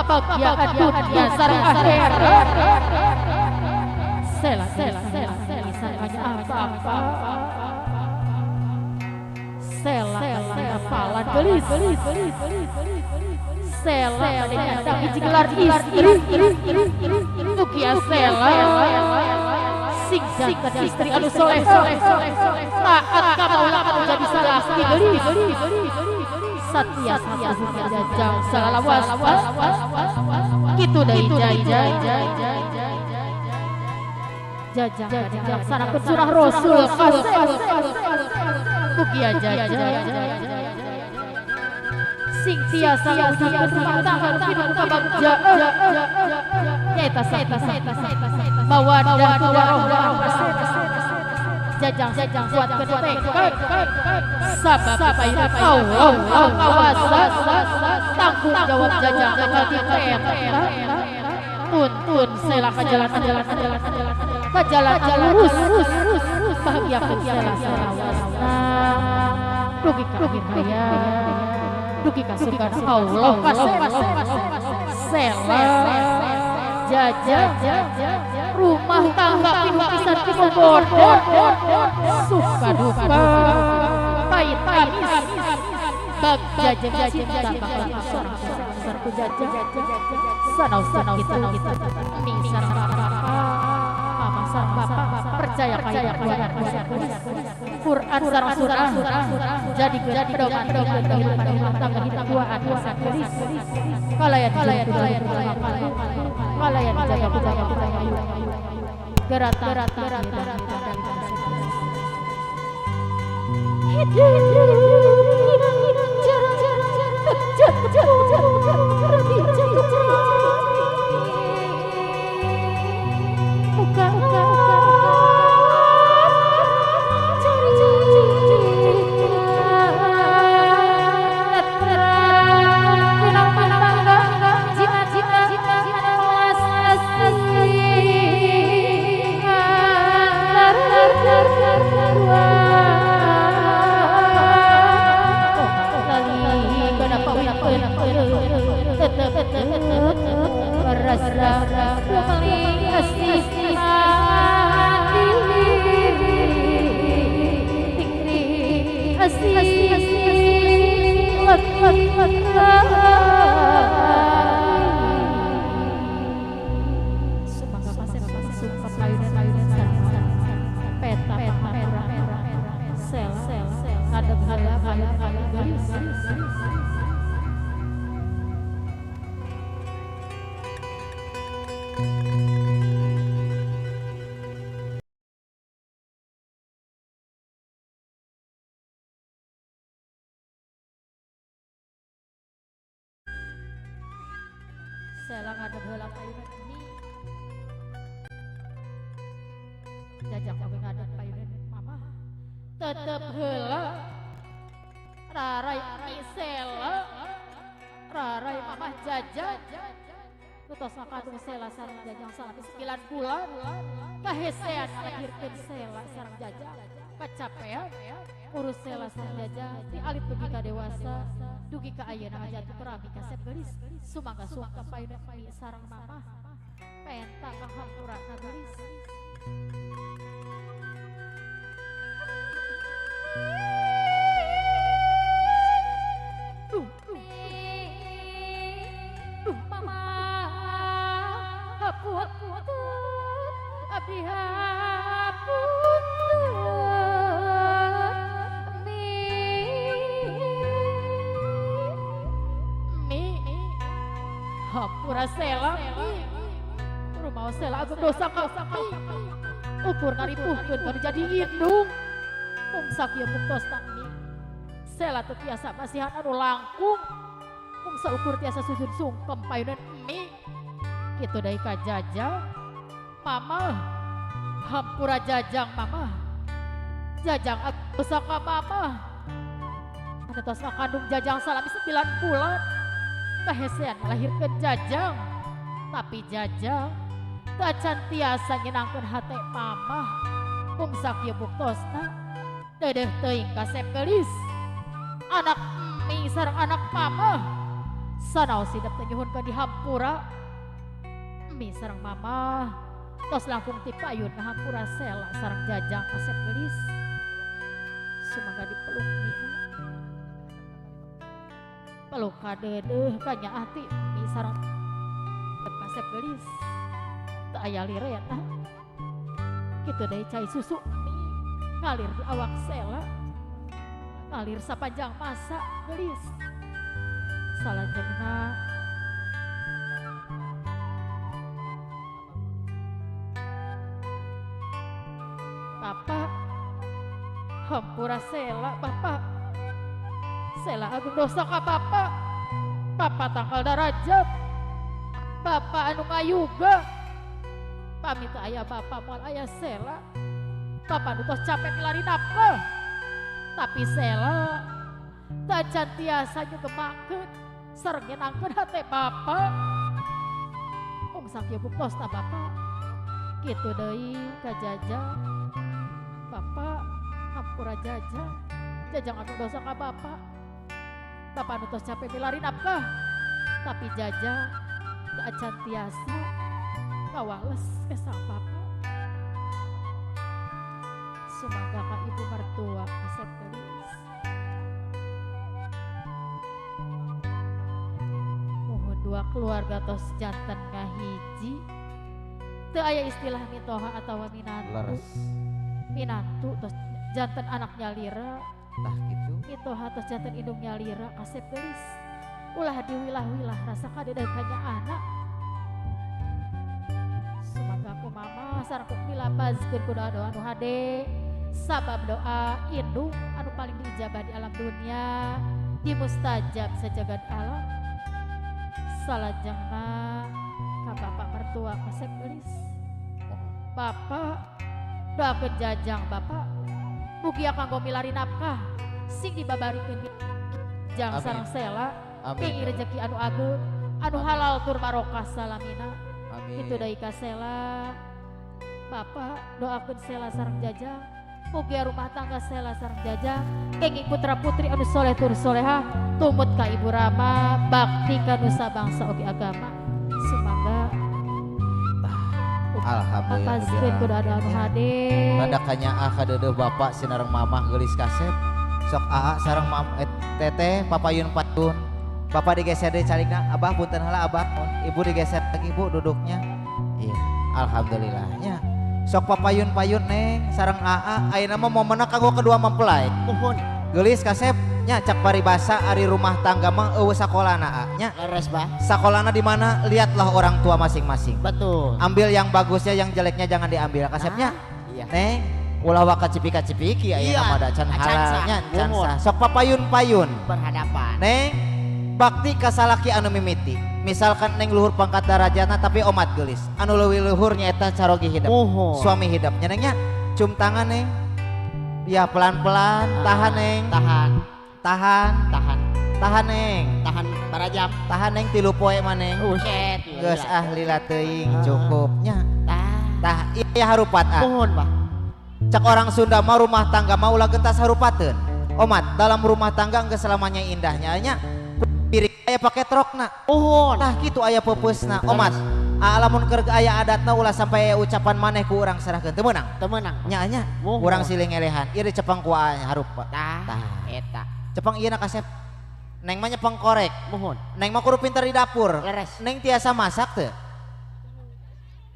kebahagiaan dunia sareng akhirat. Sela sareng apa-apa. Sela palan gelis. Sela nyandang hiji gelar istri. Mugia Sela sing jagat istri anu soleh. Taat ka maula menjadi salaki gelis. Satya jajang salalawas. Kitu deui jajang dilaksanakeun surah Rasul mugia jajang sing tiasa ngusahakeun rumah tangga pinu kabagjaan nyaeta mawaddah warahmah jajang kuatkeun tekad sabab paira Allah kawasa tanggung jawab jajang bakal diteta tuntun Sela ka jalan lurus bahagia Sela dugi kaya dugi kasukan Allah Sela jajang rumah tangga pisan bodor suka duka pahit manis bag jajang sarku jajang sanau kita mingsan mama sareng bapak percaya kaya Quran sareng surah jadi pedoman kehidupan rumah tangga kita kuat gelis kalayan jaga gerata Sela ngadeg heula payunan ini jajang oge ngadeg payunan mama tetep heula rarai Sela rarai mama jajang kutos ngakandung Sela sareng jajang salaki 9 bulan kahesean ngahirkeun Sela sareng jajang kacapean urus Sela sareng jajang ti alit dugi ka dewasa dugi ka ayeuna ngajatuh perabi kasep gelis sumangga payunan sareng mama penta ka hampurana gelis mama haput abdi haput hampura Sela rumah Sela agung dosa ukur naripuhkeun baru jadi indung mung sakieu buktos tangni Sela teu tiasa masihan anu langkung mung saukur tiasa sujud sungkem payunan emi kitu deui ka jajang mama hampura jajang mama jajang agung dosa ka mama anu tos ngakandung jajang salami 9 bulan kahesean melahirkan jajang tapi jajang tacan tiasa nyenangkeun hate mama mung sakieu buktosna dedeh teuing kasep gelis anak emi sareng anak mama Sanaos sidap nyuhunkeun di hampura. Mi sareng mama tos langkung ti payun ka hampura sela sareng jajang kasep gelis. Sumangga dipeluk mi. Peluk kadeudeuh ka nyaati mi sareng kasep gelis. Teu aya lireun tah. Kitu deui cai susu mi ngalir di awak sela. Ngalir sapanjang masa gelis. Salajengna Bapak hampura sela Bapak sela agung dosa ka Bapak. Bapak tangkal darajat Bapak anu ngayuga pamit aya Bapak moal aya sela. Bapak nu tos capek milari nafkah tapi sela tajan tiasa nyugemakeun sareng nyenangkeun hate Bapak. Ung sakieu bukosna Bapak kitu deui ka Jajang. Bapak hampura Jajang anu dosa ka Bapak. Bapak anu tos capek milari nafkah tapi Jajang tajan tiasa ngawales ke sang Bapak. Sumangga ka ibu mertua kasep gelis. Mohon dua keluarga tos janten ngahiji. Teu aya istilah mitoha atawa minantu. Minantu tos janten anaknya lira. Tah gitu. Mitoha tos janten indungnya lira kasep gelis. Ulah diwilah-wilah rasa kadedeukannya anak. Sumangga ku mama sareng ku milapazkeun ku doa-doa anu hade. Sabab doa indung anu paling diijabah di alam dunia di mustajab sajagad alam. Salajengna ka Bapak mertua kasep gelis. Bapak doakeun Jajang Bapak mugia kanggo milari nafkah sing dibabarikeun Jang sareng sela ping rezeki anu ageung anu halal tur barokah salamina. Kitu deui ka sela. Bapak doakeun sela sareng Jajang mugia rumah tangga sela sareng Jajang kenging putra putri anu soleh tur soleha tumut ka Ibu Rama bakti ka nusa bangsa oge agama. Sumangga alhamdulillah apaskeun ku doa anu hade. Rada kanyaah kadeueuh Bapak sinareng mamah gelis kasep. Sok aa sareng teteh papayun patun. Bapak digeser deui caligna. Abah punten heula Abah. Ibu digeser lagi Bu duduknya. Iya, alhamdulillahnya. Sok papayun-payun neng sareng aa ayeuna mah momenna kanggo kedua mempelai. Muhun Gelis kasep nya cak paribasa ari rumah tangga mah eueuh sakolana nya. leres Bah. Sakolana di mana? Lihatlah orang tua masing-masing. Betul. Ambil yang bagusnya, yang jeleknya jangan diambil. Kasepnya. Iya. Neng, ulah waka cipika-cipiki Iya, ayeuna mah da can halanya can muhun. sah. Sok papayun-payun. Berhadapan. Neng, bakti ka salaki anu mimiti. Misalkan neng luhur pangkat darajatna tapi omat gelis. Anu leuwih luhur nyaeta carogi hidup. Muhun. Suami hidupnya nengnya. Cium tangan neng. Ya pelan-pelan, tahan neng. Tahan. Tahan, Tahan. tahan neng. Tahan barajam. Tahan neng 3 poe maneng. Uset. Geus lila teuing cukupnya. Tah. Tah ieu harupat Muhun Bah. Cak orang Sunda mah rumah tangga mah ulah gentas harupateun. Omat dalam rumah tangga geus selamanya indahnya nya. Piring aya pake trokna. Muhun. Tah kitu aya peupeusna. Omat alamun keur aya adatna ulah sampai aya ucapan maneh ku urang serahkeun teu meunang. Temenang. Nya nya Muhun. urang silih ngelehan ieu cepeng ku harupa. Tah. Eta. Cepeng ieu na kasep. Neng mah nyepeng korek. Muhun. Neng mah kudu pinter di dapur. Leres. Neng tiasa masak teu?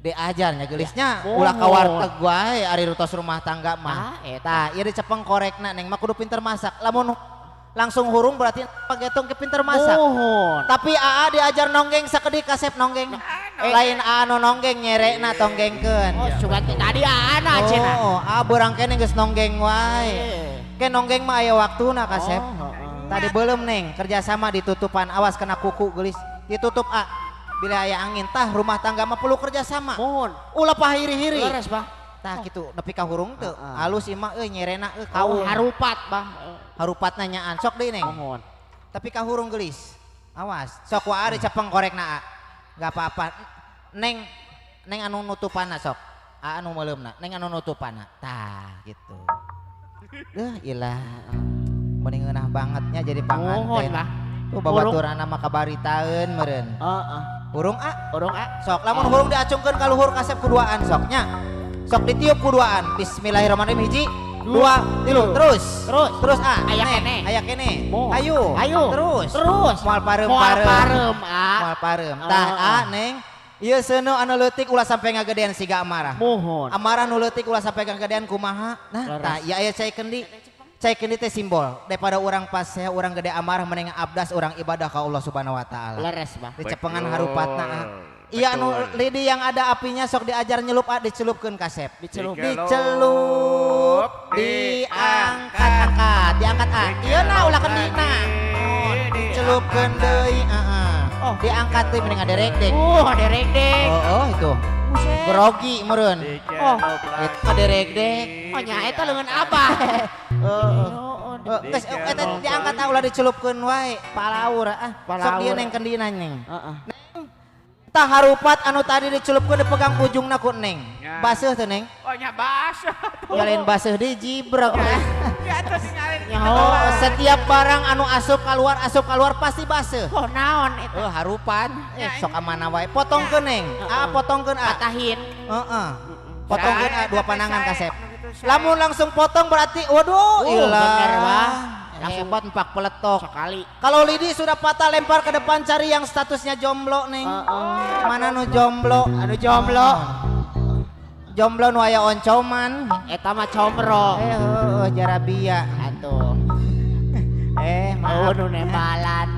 Diajarnya gelisnya Ya. ulah ka warteg wae ari rutos rumah tangga mah. Eta. Ieu dicepeng korekna neng mah kudu pinter masak. Lamun langsung hurung berarti pagetong ke pinter masak. Muhun. Tapi aa diajar nonggeng sakedik kasep nonggeng. Lain anu nonggeng nyerekna tonggengkeun. Oh, sugan tadi ana cenah. Oh, beurang kene geus nonggeng wae. Ke nonggeng mah aya waktuna kasep. Tadi belum neng kerjasama ditutupan awas kena kuku gelis ditutup bila aya angin tah rumah tangga mah perlu kerjasama. Muhun. Ulah pahiri-hiri. Leres Bah. Tah gitu nepi ka hurung teu halus imah nyerena Kau kaum harupat Bah. harupat nanyaan sok deui neng. Muhun. Tapi ka hurung gelis awas sok wae cepeng korekna gak apa-apa neng anu nutupanna sok anu meuleumna neng anu nutupanna tah gitu. Ilah mending ngeunah bangetnya jadi Muhun panganten. Bah. Tuh babaturan nama kabaritaeun meureun. Heeh. Urung Urung sok lamun hurung diacungkeun ka luhur kasep kuduaan soknya. Sok ditiup kuduaan. Bismillahirrahmanirrahim hiji, dua, tilu, terus. Terus. Aya Aya kene. Aya kene. Moal. Ayo. Terus. Moal Moal pareum-pareum. pareum Moal pareum. Tah Neng. Ieu seuneu anu leutik ulah sampai ngagedean siga amarah. Mohon. Amarah nu leutik ulah sampai ngagedean kumaha? Nah, Laras. tah ieu aya cai kendi. Cai kendi teh simbol daripada urang pasea urang gede amarah mending abdas urang ibadah ka Allah Subhanahu wa taala. Leres bah. Dicepengan harupatna. Iya anu lidi yang ada apinya sok diajar nyelup dicelupkeun kasep. Dicelup. Dicelup, diangkat. Ieu na ulah kendina. Dicelupkeun deui, Oh. diangkat teh mending aderegdeg. Deregdeg. Oh, itu. Buset. Grogi meureun. Oh. Itu aderegdeg. Oh nya eta leungeun abah. Geus eta diangkat ulah dicelupkeun wae, palaur Sok Palaur. dieu neng kendina neng. Heeh. Tah harupat anu tadi dicelupkeun dipegang ujungna ku neng. Baseuh teu neng? Oh nya basah. Nyalain baseuh di jibrek. Ya terus nyalin. Oh, setiap barang anu asup keluar pasti baseuh. Oh naon eta? Harupan. Sok amana wae. Potongkeun neng. Potongkeun Patahin. Heeh. Potongkeun dua panangan kasep. Lamun langsung potong berarti waduh bener, Bang. Hebat empak peletok. Sekali. Kalau lidi sudah patah lempar ke depan cari yang statusnya jomblo neng. Mana nu jomblo? Anu jomblo. Jomblo nu aya oncoman. Eta mah combro. Jarabia. Atuh. Maaf. Nu nembalan.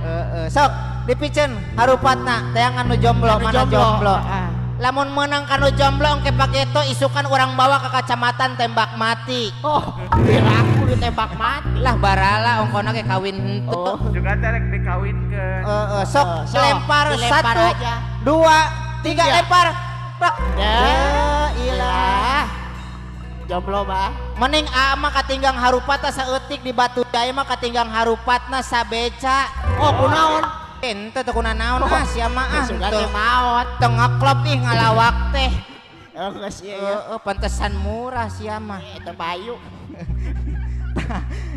Sok dipicen harupatna teangan nu jomblo Anu mana jomblo. Heeh. Lamun menang kanu jomblo engke paketo isukan orang bawa ke kacamatan tembak mati. Oh, aku ditembak mati. Lah barala ongkona ge kawin henteu. Oh. Juga terek dikawinkeun. Sok Sok, lempar dilempar 1 aja. 2 3 lempar. Brak. Ya Ilah. Jomblo bah. Mending ama katinggang harupatna saeutik di batu jaya mah katinggang harupatna sabeca. Oh, kunaon? Ente teu kuna naon sia mah Sudah teu teh maot. ngeklop ih ngalawak teh. Geus ieu. Pantesan murah sia mah. Eta bayu.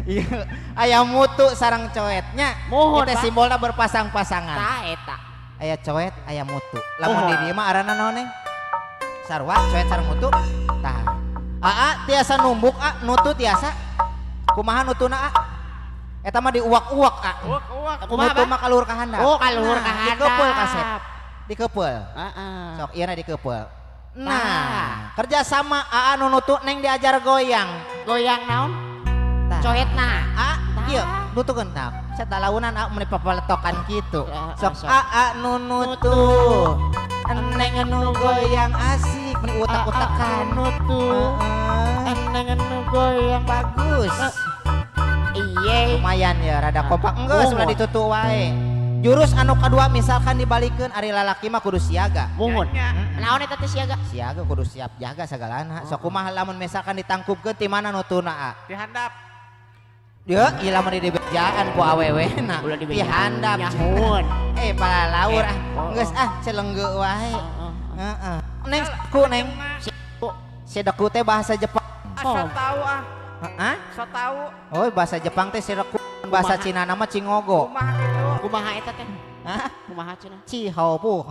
Iya, aya mutu sareng coetnya. Mohon, Kita Pak. simbolna berpasang-pasangan. Tah eta. Aya coet, aya mutu. Lamun Mohon. di dieu mah arana naon neng? Sarua, coet sareng mutu. Tah. Tiasa numbuk nutu tiasa. Kumaha nutuna Eta mah diuak-uak Uak. Kumaha, Mutu Pak? mah kaluhur ka handap. Oh, kaluhur ka handap. Dikeupel kasep. Dikeupel. Heeh. Sok ieu na dikeupel. Nah, kerja sama nu nutu neng diajar goyang. Goyang naon? Tah. Coetna. Ieu nutukeun tah. Saya launan meuni papaletokan kitu. Sok Sok. nu nutu. Neng nu goyang asik meuni utak-utakan. Nutu. Eneng nu goyang Bagus. Iye. Lumayan ya rada kompak enggeus sudah ditutu wae. Jurus anu kadua misalkan dibalikeun ari lalaki mah kudu siaga. Muhun. Nya. Naon eta teh siaga? Siaga kudu siap jaga sagalana. Sok kumaha lamun misalkan ditangkupkeun ti mana nutuna Dihandap. Dia ilah mah di bejaan ku awewena. Ulah di Di handap. Nyahun. Pala laur Oh. geus celengge wae. Heeh. Neng ku neng sedeku teh bahasa Jepang. Asal tahu Hah? So tahu. Oh bahasa Jepang teh sedeku bahasa Cina nama cingogo. Kumaha gitu. Kumaha eta teh? Hah? Kumaha cenah? Cihobu,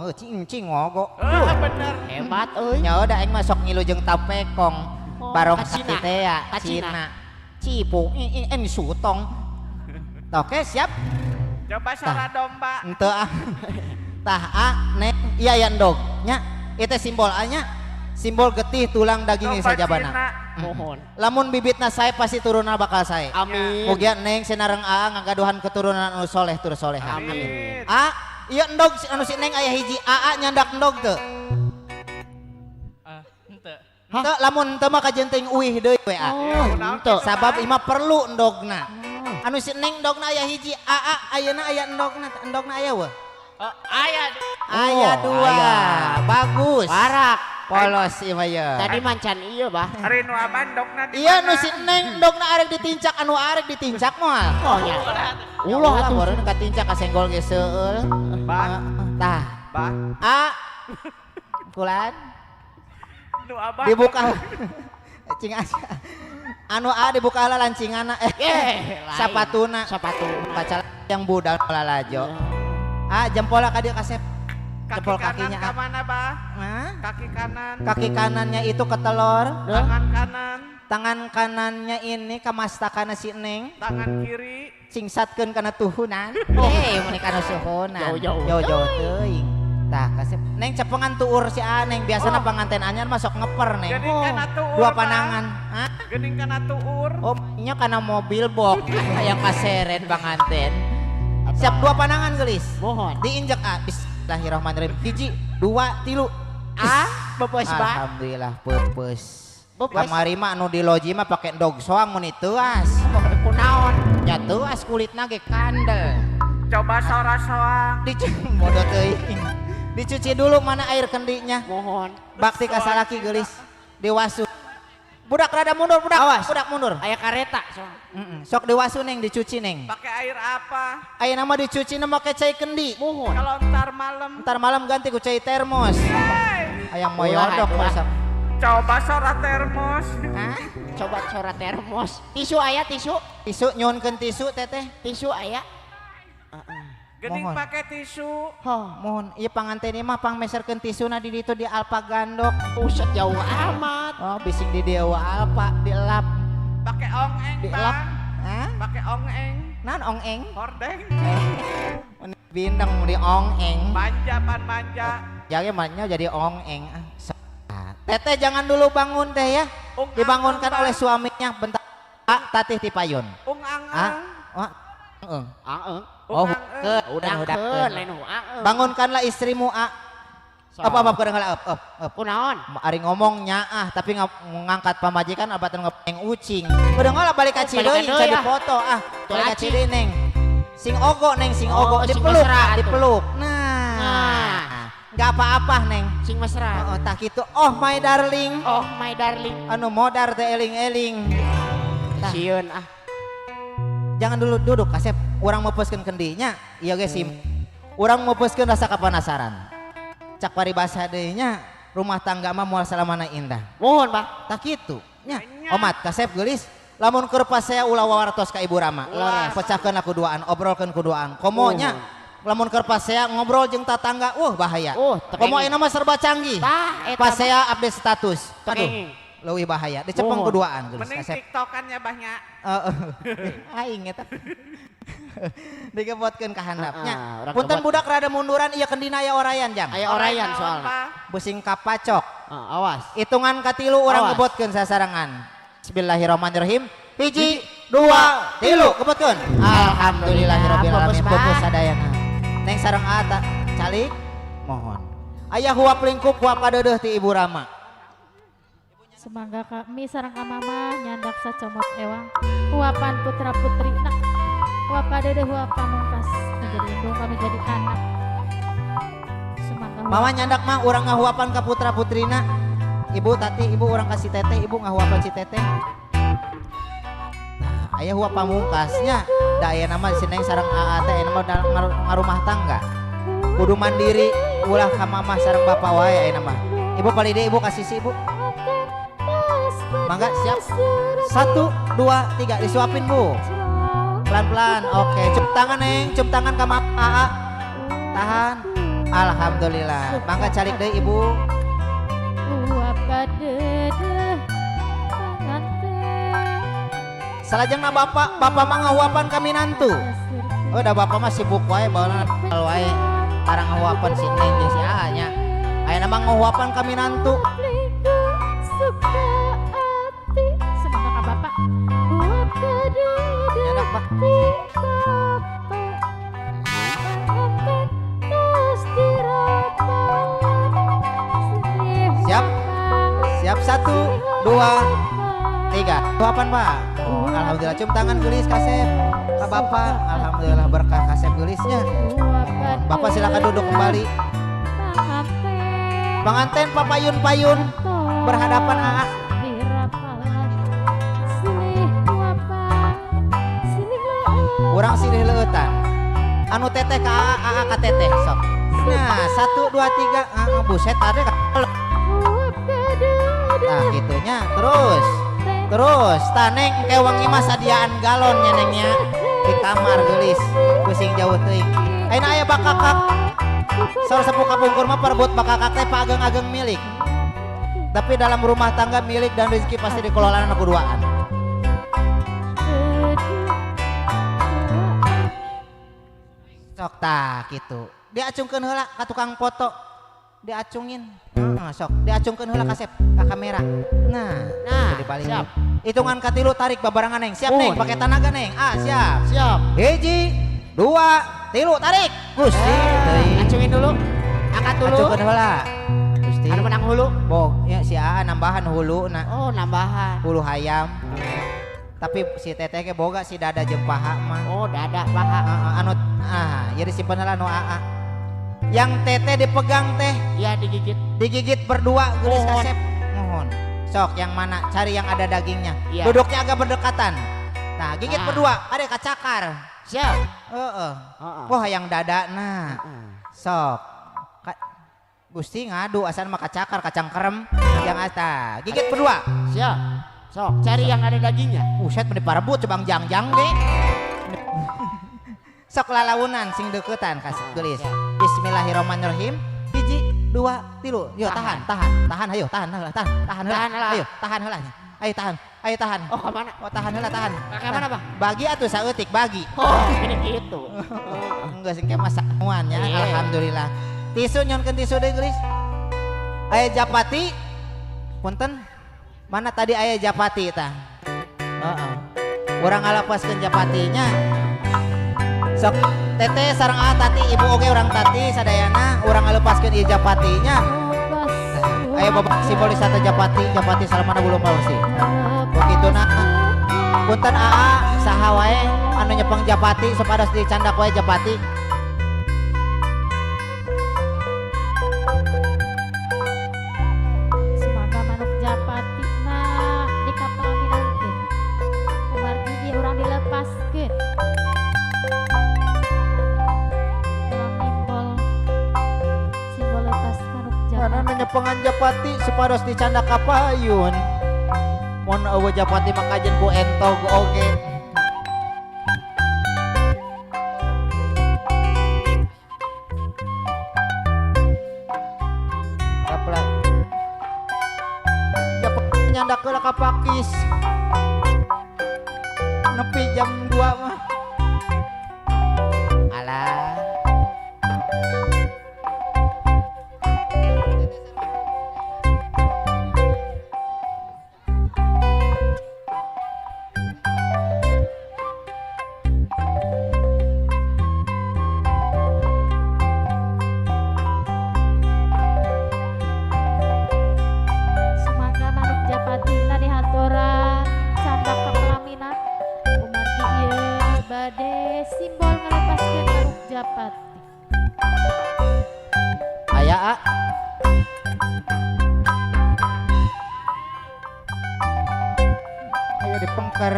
cingogo. Bener. Hebat euy. Nya udah aing masuk ngilu jeung tapekong. Oh, Barong ka Cina. teh ya, Ka Cina. Cina. Cipu, ini sutong. Oke, siap. Coba suara domba. Henteu Tah neng iya ya endog. Nya itu simbol nya. Simbol getih tulang daging Domba sajabana. Cina. Mohon. Lamun bibitna sae pasti turunna bakal sae. Amin. Mugia neng sinareng ngagaduhan keturunan anu soleh tur soleha. Amin. Iya endog anu si neng aya hiji nyandak endog teu. Henteu. Henteu lamun teu mah kajenting uih deui we Oh, henteu. Sabab ima perlu endogna. Anu si neng endogna aya hiji ayeuna aya endogna aya weh. Aya. Aya dua. aya. Bagus. Warak. Polos ieu mah ye. Tadi mancan iya bah. Hari nu abandokna di Iya nu mana? si neng endogna arek ditincak anu arek ditincak moal. Oh nya. Ulah atuh meureun katincak kasenggol ge seueul. Bah. Tah. Bah. Kulan Nu abah. dibuka. Cing asa. Anu dibuka lah lancingana sapatuna Sapatu. pacal yang budal lalajo. Jempolnya ka dia kasep. Kaki Jempol kanan kakinya. ke mana, Bah? Hah? Kaki kanan. Kaki kanannya itu ke telur, Tangan kanan. tangan kanannya ini ke mastakana si Neng, Tangan kiri. singsatkeun kana tuhunan. Muni kana suhunan. Jauh-jauh. Jauh teuing. Tah kasep. Neng cepengan tuur si Aneng, biasana panganten anyar masuk ngeper Neng. Gening kana tuur. Dua Bah. panangan. Hah? Gening kana tuur. Oh, nya kana mobil box yang kaseret panganten. Siap dua panangan gelis. Mohon. Diinjak bismillahirrahmanirrahim. Hiji, dua, tilu. Bepes Bah. Alhamdulillah pepes. Bepes. Kamari mah anu di loji mah pake dog soang mun teuas. Kunaon? Nya teuas kulitna ge kandel. Coba sora-soang. Modo teuing. Dicuci dulu mana air kendinya. Mohon. Bakti ka salaki geulis. Diwasu. Budak rada mundur, budak. Awas. Budak mundur. Aya kareta soal. Sok diwasu Neng, dicuci Neng. Pakai air apa? Aya nama dicuci nama make cai kendi. Mohon. Kalau ntar malam. Ntar malam ganti ku cai termos. Hey, Ayang Ulah, moyodok ulah. masak. coba sora termos. Hah? Coba cora termos. Tisu aya tisu. Tisu nyunkeun tisu teteh. Tisu aya. Gening Mohon. pakai tisu. Mohon ieu panganten mah pangmeserkeun tisuna di ditu di Alpa Gandok. Uset jauh amat. Oh bising di dia Alpa dielap. Pakai ongeng, Dielap. Bang. Hah? Pakai ongeng. Naon ongeng? Hordeng. Bindeng di ongeng. Manja pan manja. Jadi maknya jadi ongeng. Teteh jangan dulu bangun teh ya. Dibangunkan oleh suaminya bentar. Tatih tipayun. Ung ang Aeng. Oh, Udah udah keun lain aeng. bangunkanlah istrimu apa kadang up. Kunaon? Ari ngomongnya tapi ngangkat pamajikan abatan ngepeng ucing. Udah ngolah balik ka Cideui Balikan deui, jadi ah. foto balik ka Cacing. Cideui Neng. Sing ogo Neng, sing Oh, ogo sing dipeluk, mesra atuh. dipeluk. Nah. Enggak apa-apa Neng. Sing mesra. Oh, tak gitu. Oh my darling. Oh my darling. Anu modar teh eling-eling. Tah. Sieun Jangan dulu duduk kasep. Urang mepeskeun kendinya. Iya ge sim. Urang mepeskeun rasa kapanasaran. Cak paribasa deui nya rumah tangga mah moal salamana indah. Mohon Bah. Tak kitu nya. Omat kasep geulis. Lamun keur pas saya ulah wawartos ka Ibu Rama. Ulah. Pecahkeun aku duaan, obrolkeun ku duaan. Komo nya. Lamun keur pas saya ngobrol jeung tatangga, bahaya. Komo tekenging. ieu mah serba canggih. Tah eta. Pas saya update status. Aduh. Tekenging. Leuwih bahaya. Dicepeng ku duaan geulis Mending kasep. tiktokannya Bahnya. Aing eta. Digebotkeun ka handapnya. urang Punten gebot. budak rada munduran ieu kendina aya orayan jang. Aya orayan soalna. Busing kapacok. Awas. Hitungan katilu urang Awas. gebotkeun sasarangan. Bismillahirrahmanirrahim. Hiji, dua, tilu gebotkeun. Alhamdulillahirabbil alamin. Fokus, Pak. Fokus sadayana. Neng sareng ata calik mohon. Aya huap lingkup huap kadeudeuh ti Ibu Rama. Semangga kami sarang ka mama nyandak sacomot ewang. Huapan putra putri nak. Huap kadede huap pamungkas. Menjadi indung kami jadi anak. Semangga huap. Mama nyandak mah urang ngahuapan ka putra putrina. Ibu tati, ibu urang kasih teteh, ibu ngahuapan si teteh. Nah, aya huap pamungkasnya. Da aya nama si Neng sareng AA teh aya nama ngarumah tangga. Kudu mandiri ulah ka mama sareng bapa wae aya nama. Ibu palide ibu kasih si ibu. Mangga siap. 1 2 3 disuapin Bu. Pelan-pelan. Oke, cium tangan Neng, cium tangan ka mama AA. Tahan. Alhamdulillah. Mangga calik deui Ibu. Huap kadede panganten. Salajengna bapak mah ngahuapan ka minantu. Oh, da bapak mah sibuk wae baheula wae. Tarang ngahuapan si Neng jeung si AA nya. Aya nama ngahuapan ka minantu. Suka hati. Semangga ka bapak. Huap kadede Nyandak, Pak. ti bapak. Panganten tos dirapawan. Siap? Siap 1 2 3. Huapan Pak. Oh, alhamdulillah cium tangan geulis kasep. Ka bapak. Alhamdulillah berkah kasep geulisnya. Bapak silakan duduk kembali. Pengantin papayun-payun berhadapan AA. Urang silih leueutan. Anu teteh ka AA ka teteh sok. Nah, 1 2 3 buset ade ka. Nah, gitunya terus. Terus taneng kayak wangi mah sadiaan galonnya nengnya di kamar gelis pusing jauh teuing. Ayeuna aya bakakak. Saur sepuh kapungkur mah perebut bakakak teh pageng-ageng milik. Tapi dalam rumah tangga milik dan rezeki pasti dikelola anak duaan. Sok tah gitu. Diacungkeun heula ka tukang foto. Diacungin. Sok diacungkeun heula ka kamera. Nah, dibalik. siap. Hitungan katilu tarik babarangan neng. Siap neng, pakai tenaga neng. Siap. Siap. Hiji, 2, 3 tarik. Gusti, teuing. Acungin dulu. Angkat dulu. Acungkeun heula. Gusti. Anu menang hulu. Bog, ya si Aa nambahan hulu na. Oh, nambahan. Hulu hayam. Tapi si teteh ge boga si dada jeung paha mah. Oh, dada paha. Ya disimpen heula nu Aa. Yang teteh dipegang teh Ya digigit. digigit berdua geus Mohon. kasep. Mohon. Sok yang mana? Cari yang ada dagingnya. Iya. Duduknya agak berdekatan. Nah, gigit Nah. berdua, ada kacakar. Siap. Heeh. Heeh. Wah, yang dada nah. Heeh. Sok. Gusti ngadu asal mah kacakar, kacang kerem yang asta. Gigit berdua. Siap. Sok, cari yang ada dagingnya. Uset meni parebut cebang jangjang ge. Sok lalaunan sing deukeutan kasih geulis. Bismillahirrahmanirrahim. Hiji, 2, 3. Yo tahan, ayo tahan heula, tahan heula. Ayo, tahan heula. Ayo tahan. Oh, kemana? Oh, tahan heula, tahan. Ke mana, Bang? Bagi atuh saeutik bagi. Oh, ini gitu. Enggak sing kemah samuan ya. Iya. Alhamdulillah. Tisu nyonkeun tisu deui geulis. Aya japati. Punten. Mana tadi aya japati tah? Heeh. Urang ngalapaskeun japatinya. Sok teteh sareng tati ibu oge urang tati sadayana urang ngalepaskeun ieu japatinya. Aya babak simbolis eta japati salamana bulu palsi. Begituna punten Aa saha wae anu nyepeng japati supados dicandak wae japati. Semoga manuk japati nah di kapal minangkeun. Kumargi ieu urang dilepaskeun. Simbol lepas manuk Karena japati. nyepengan japati supados dicandak ka payun. Mun eueuh japati makajen ku entog oge. Kapla. Japati nyandak heula ka pakis. Nepi jam 2 mah. Alah. Semoga manuk japati na dihaturan candak ka pelaminan. Kumargi ieu bade simbol ngalepaskeun manuk japati. Aya A. Aya dipengker.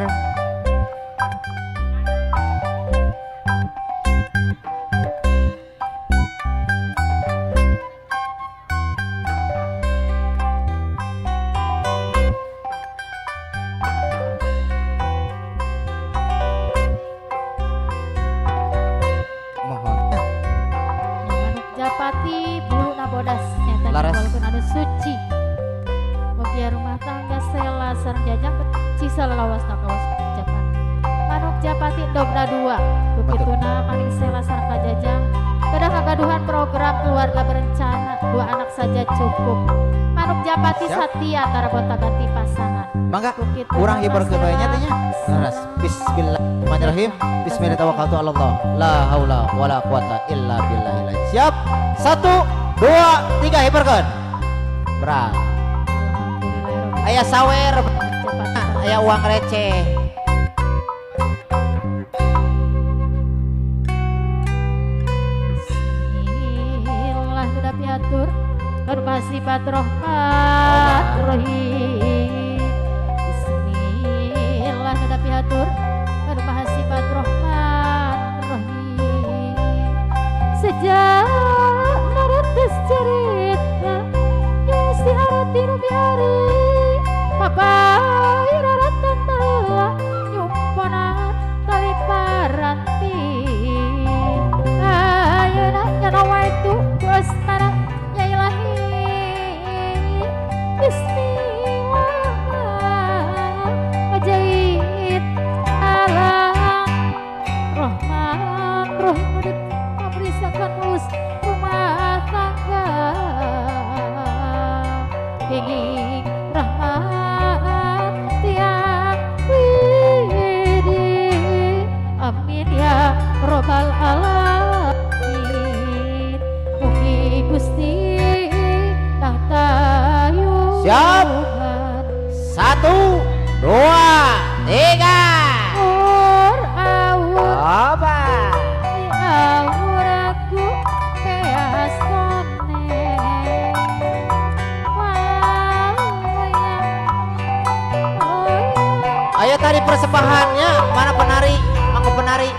Mohon. Manuk japati bulu na bodas nyata Laras. nyimbolkeun anu suci. Bogia rumah tangga sela sareng jajang cisa lelawasna kawas japati. Manuk japati dobra 2. Begituna maning sela sareng kajajang kedah kagaduhan program keluarga berencana 2 anak saja cukup. Manuk japati Siap. satia antara gonta ganti pasangan. Mangga Begitu urang hiburkeun wae nya teh nya. Salam. Laras. Bismillahirrahmanirrahim. Bismillahirrahmanirrahim. La haula wala quwata illa billah. Siap. 1, 2, 3 hiburkeun. Berang. Alhamdulillahirabbil Aya sawer, alamin. aya uang receh. Bismillah sudah piatur bersifat rahman rahim. Bismillah sudah piatur bersifat rahman rahim. Sejak narates cerita yang si arati nu biari papai rara basmala ya ilahi bismillah ajaib alam rahman rahim murid memberisakan mulus rumah tangga ingin rahmat tiang widi amin ya robbal alamin mugi gusti nang tayu Siap. 1, 2, 3. Coba. auraku peastone Ayo tadi persembahannya, mana penari? Mangku penari.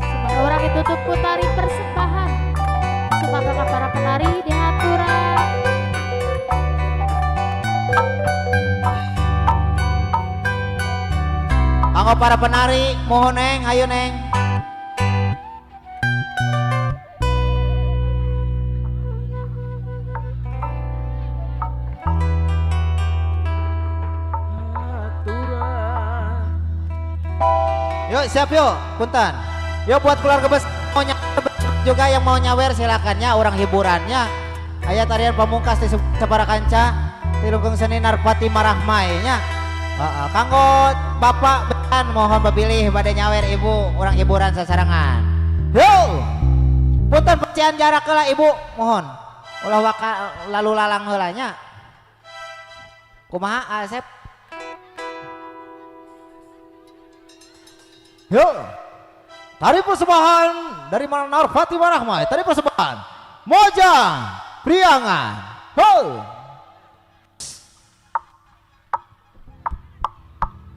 semua orang ditutup putari persembahan semoga para penari diaturan Mangku para penari, mohon neng, ayo neng. Yuk siap yuk, punten. Yuk buat keluarga bes mau nyawer juga yang mau nyawer silakannya orang hiburannya. Aya tarian pamungkas di Sabara Kanca, tilungkeun seni Narpati Marahmainya. Kanggo bapak betan mohon bapilih bade nyawer ibu orang hiburan sasarangan. Yuk. Punten pecian jarak heula ibu, mohon. Ulah waka lalu lalang heula nya. Kumaha Asep? Yuk, tari persembahan dari Narpati Marahmai. Tari persembahan Mojang Priangan. Ho,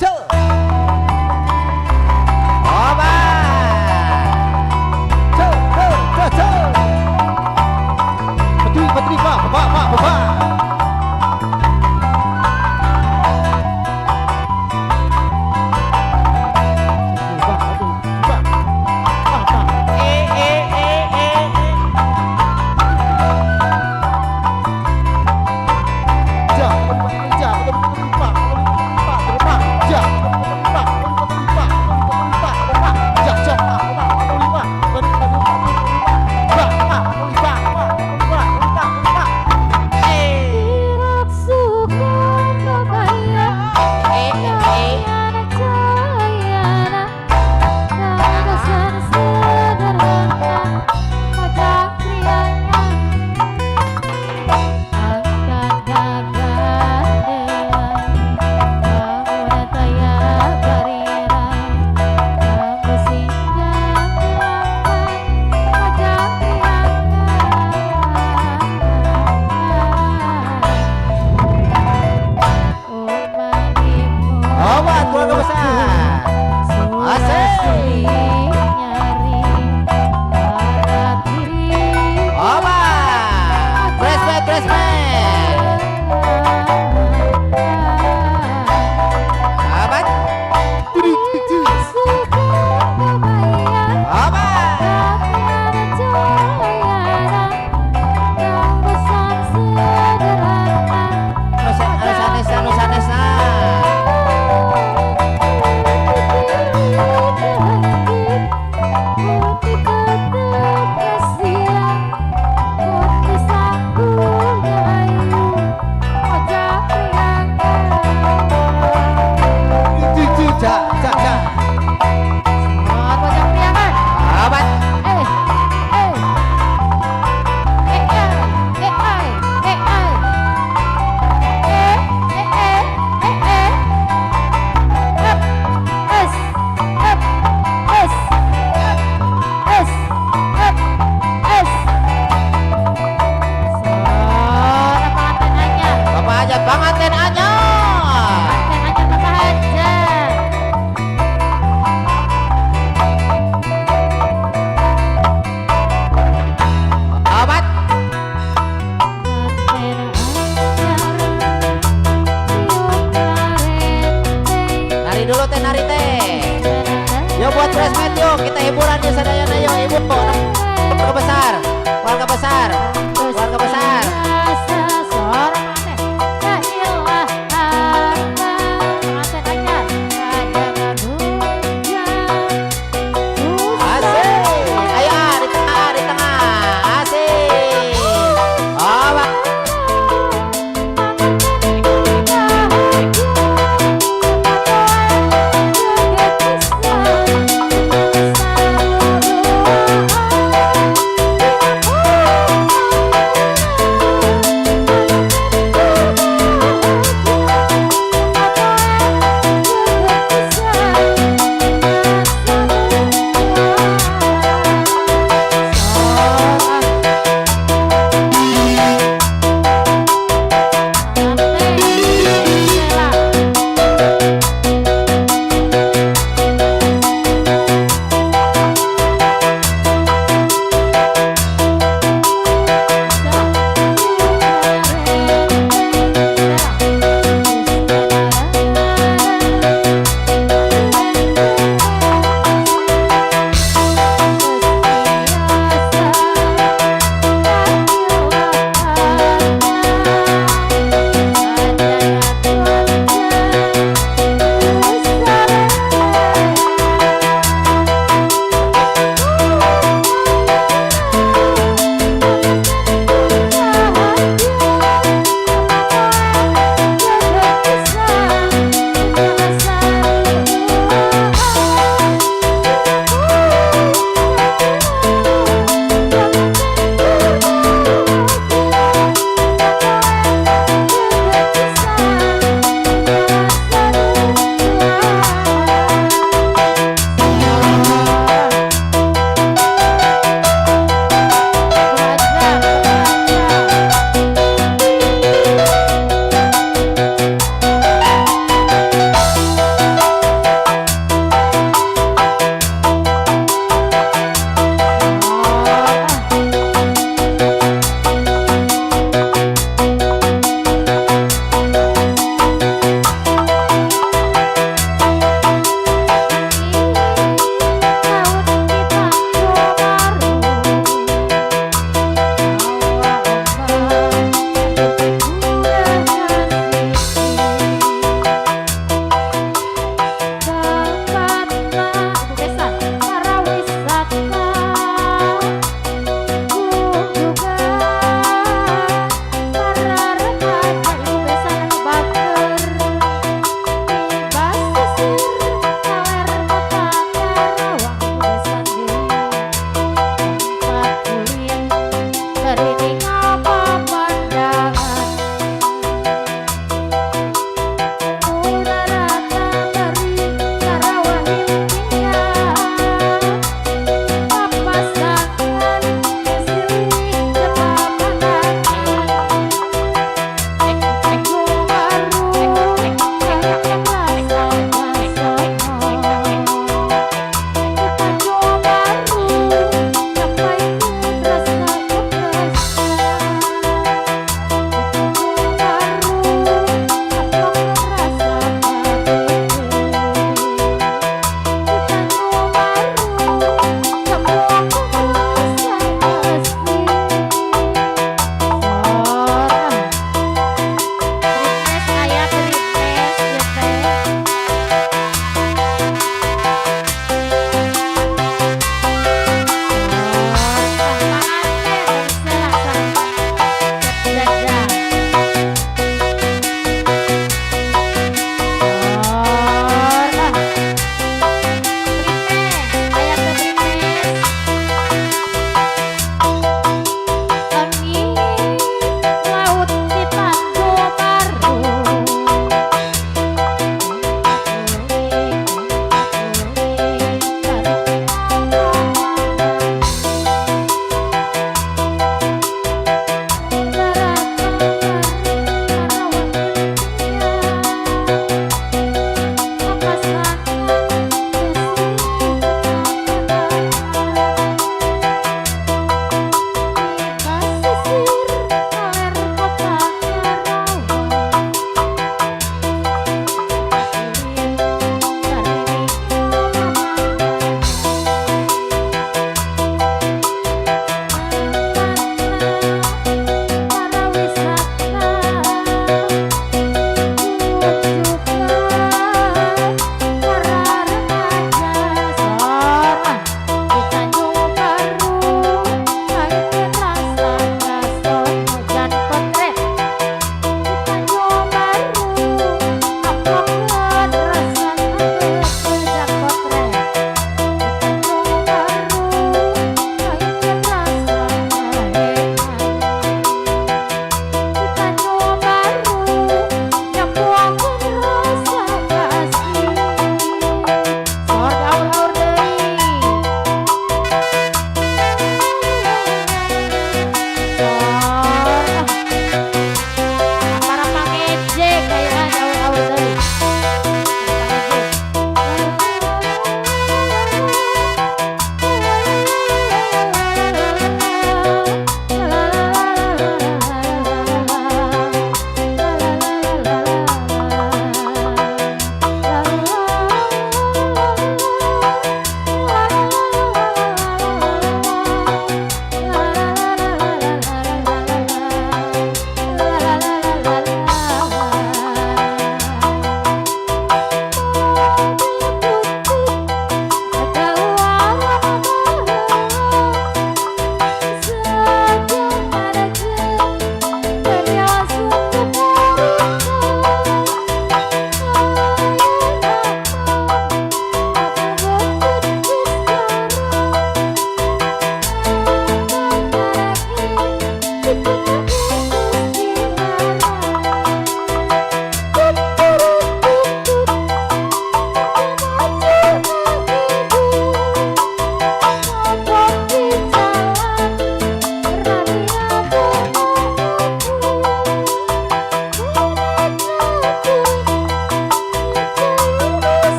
so, oba, so, petri pak, bapak.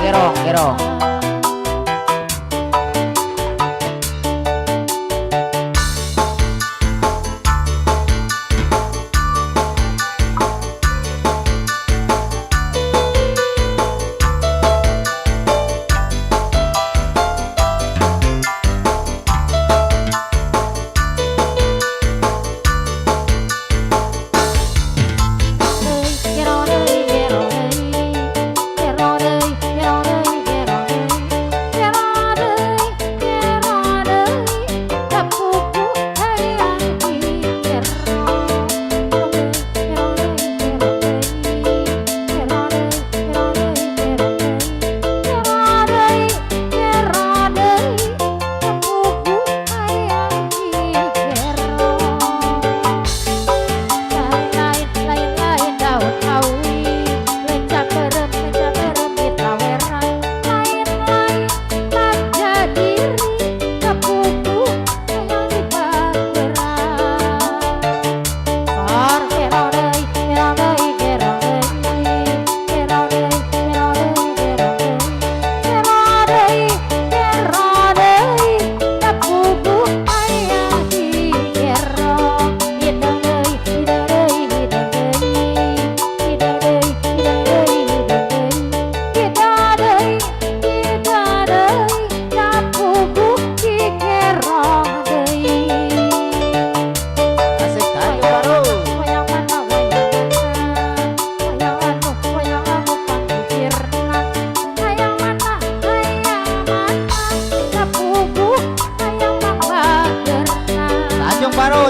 gerong, gerong.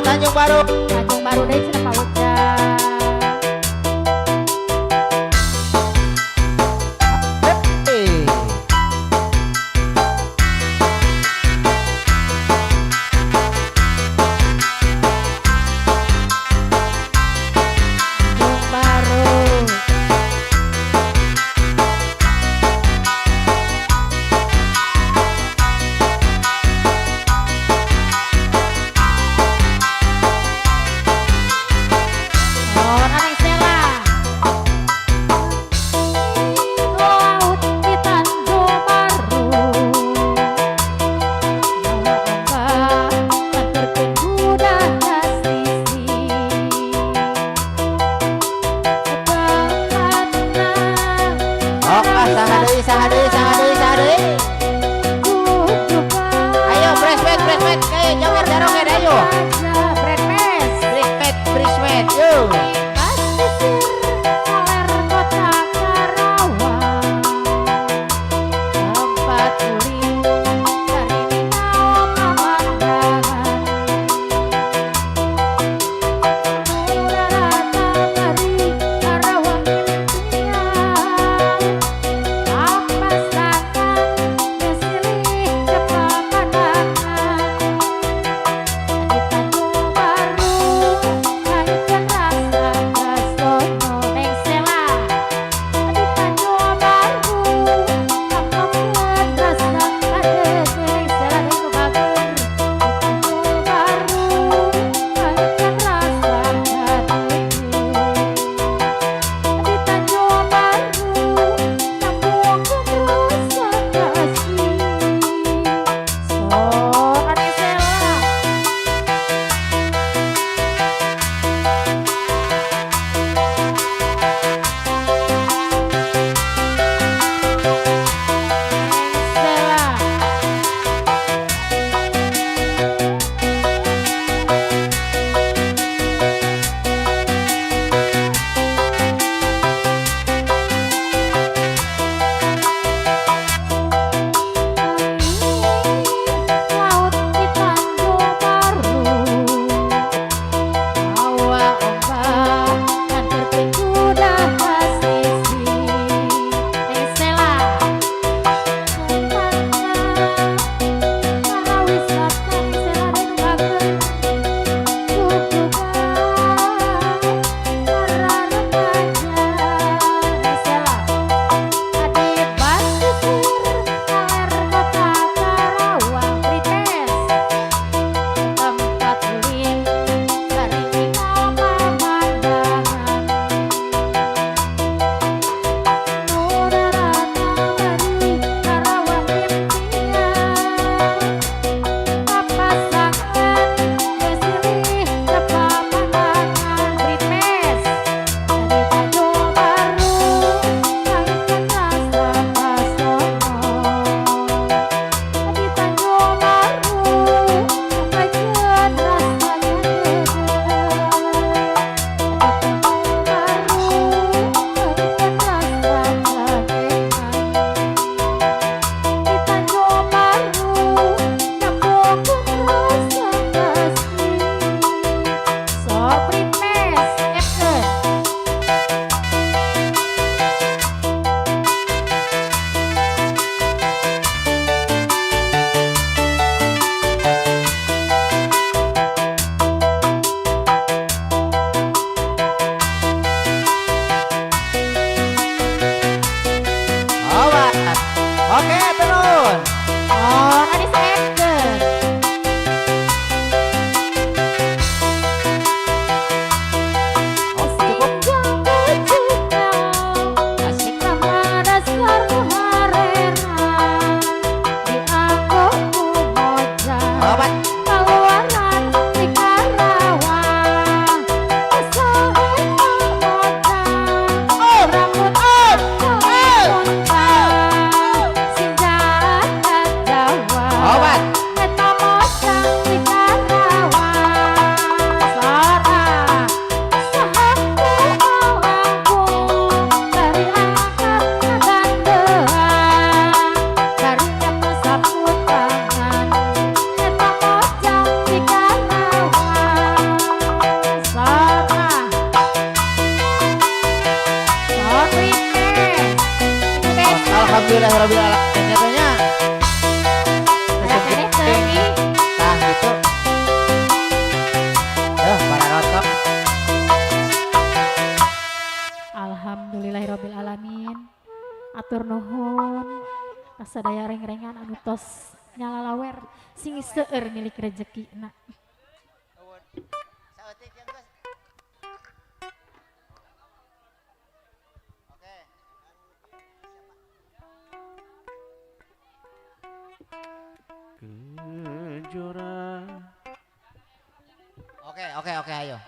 Tanjung Baru. Tanjung Baru deh cenah Pak Ucap. Hei. Tanjung Baru. Oh, Naneng Stella. Laut di Tanjung Baru. Ombak lanturkeun budana sisi. Bangkatna Oh, saha deui, saha deui, saha deui, saha deui. Ayo, bresmet, kayak nyawer darong ya, ayo. Bredmes. Brismet, yuk. Pasisir aler kota Karawang. Tempat kuring dari dinau pemandangan. Udara dari Karawang impian. Ampas tangan mesilih ke pemandangan. Di Tanjung Oke, turun. Oh, tadi seker. Cukup. Asik nama dasarku harera. Di aku moja. Obat. Kaluaran di Karawang. Asal moja. Rambut senjata Jawa. Obat. Eta mojang di Karawang. Sora sahaku alangkung dari angkat gandean. Karunya sapu tangan. Eta mojang di Karawang. Sora Alhamdulillahirabbil alamin nyatanya. Nah, gitu. Para rotok. Alhamdulillahirabbil alamin. Atur nuhun kasadaya reng-rengan anu tos nyalalawer sing seueur milik rezekina. Kejora. Oke, ayo.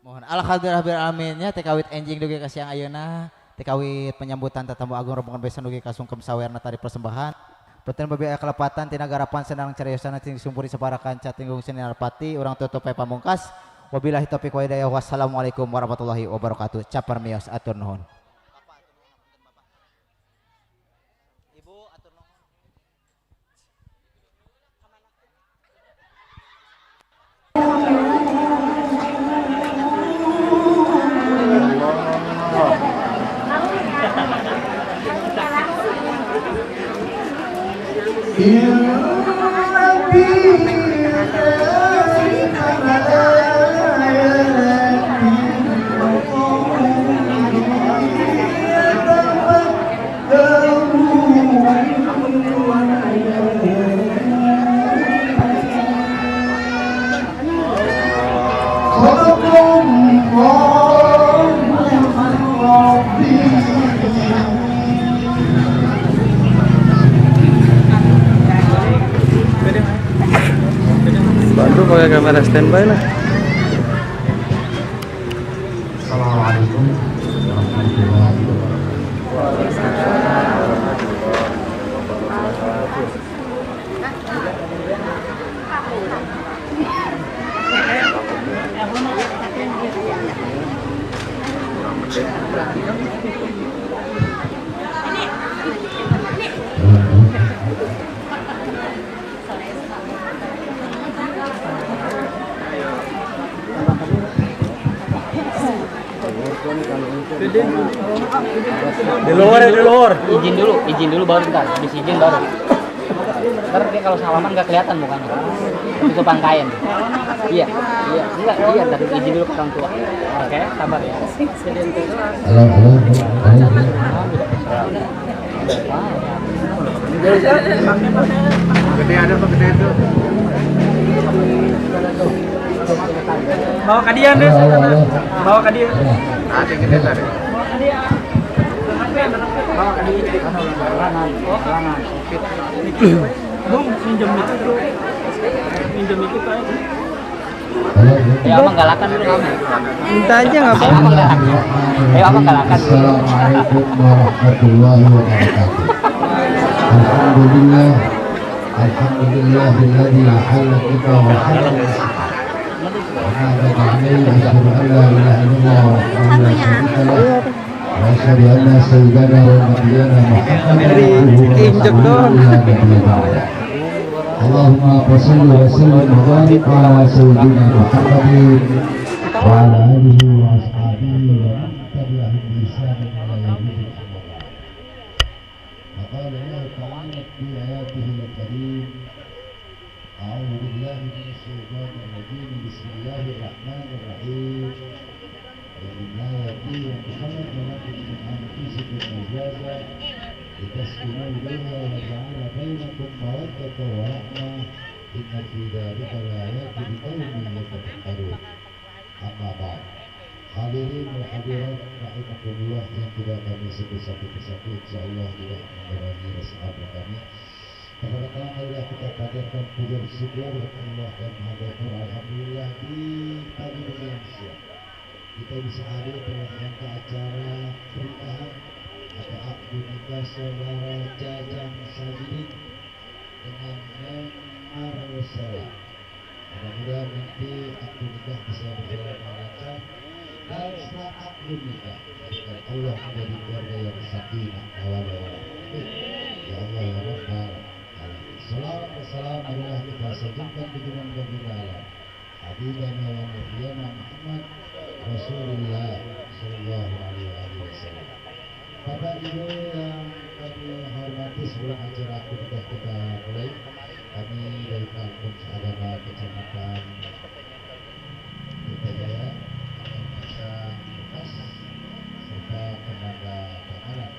Mohon alhamdulillahirabbil tekawit enjing dugi ka siang ayeuna, tekawit penyambutan tatamu agung rombongan besan dugi ka sungkem sawerna tadi persembahan. Punten babi aya kelepatan tina garapan senang cariyosana ting sumpuri sabarakan catinggung sinar pati urang tutup pamungkas. Wabillahi taufiq wa hidayah. Wassalamualaikum warahmatullahi wabarakatuh. Capar mios atur nuhun. Ibu atur nuhun. Bantu pakai kamera standby lah. Assalamualaikum warahmatullahi Di luar. Izin dulu baru ntar, habis izin baru. Ntar dia kalau salaman nggak kelihatan mukanya, tutupan kain. Iya, ntar izin dulu ke orang tua. Oke, sabar ya. Gede ada apa gede itu? Bawa ke dia deh, bawa ke dia. Ada gede tadi. Bawa ke dia. Langan. Bung, pinjam itu tuh. Pinjam itu tuh. Ya abang galakan dulu kamu. Minta aja nggak apa? Abang galakan dulu. Assalamualaikum warahmatullahi wabarakatuh. Alhamdulillahilladzi ahalla kita wa halal. Allahumma salli wa sallim wa barik ala sayyidina Muhammadin wa ala alihi wa ashabihi wa man tabi'ahum bi ihsan ila yaumil qiyamah. Maqala Allah ta'ala fi ayatihi al-karim أعوذ بالله من الشيطان الرجيم بسم الله الرحمن الرحيم ومما يأتي محمد ولكم من أنفسكم أزواجا لتسكنوا إليها وجعل بينكم مودة ورحمة إن في ذلك لآيات لقوم يتفكرون. Amma ba'd. Hadirin wa hadirat rahimakumullah yang tidak kami sebut satu persatu, insyaallah tidak mengurangi rasa abad kami. Pertama-tama kita panjatkan puja syukur kepada Allah dan Maha Alhamdulillah di pagi yang siang kita bisa hadir dalam rangka acara pernikahan atau akad nikah saudara Jajang Sajidin dengan Marsela. Mudah-mudahan nanti akad nikah bisa berjalan lancar dan setelah akad nikah dengan Allah menjadi keluarga yang sakinah mawaddah. Ya Allah ya Rabbal alamin. Salawat wa salam adalah kita sajikan di dalam baginda Habibana wa Nabiyana Muhammad Rasulullah sallallahu alaihi wasallam. Bapak Ibu yang kami hormati, sebelum acara akad nikah kita mulai, kami dari kampung Agama Kecamatan Putrajaya akan bisa lepas serta tenaga keamanan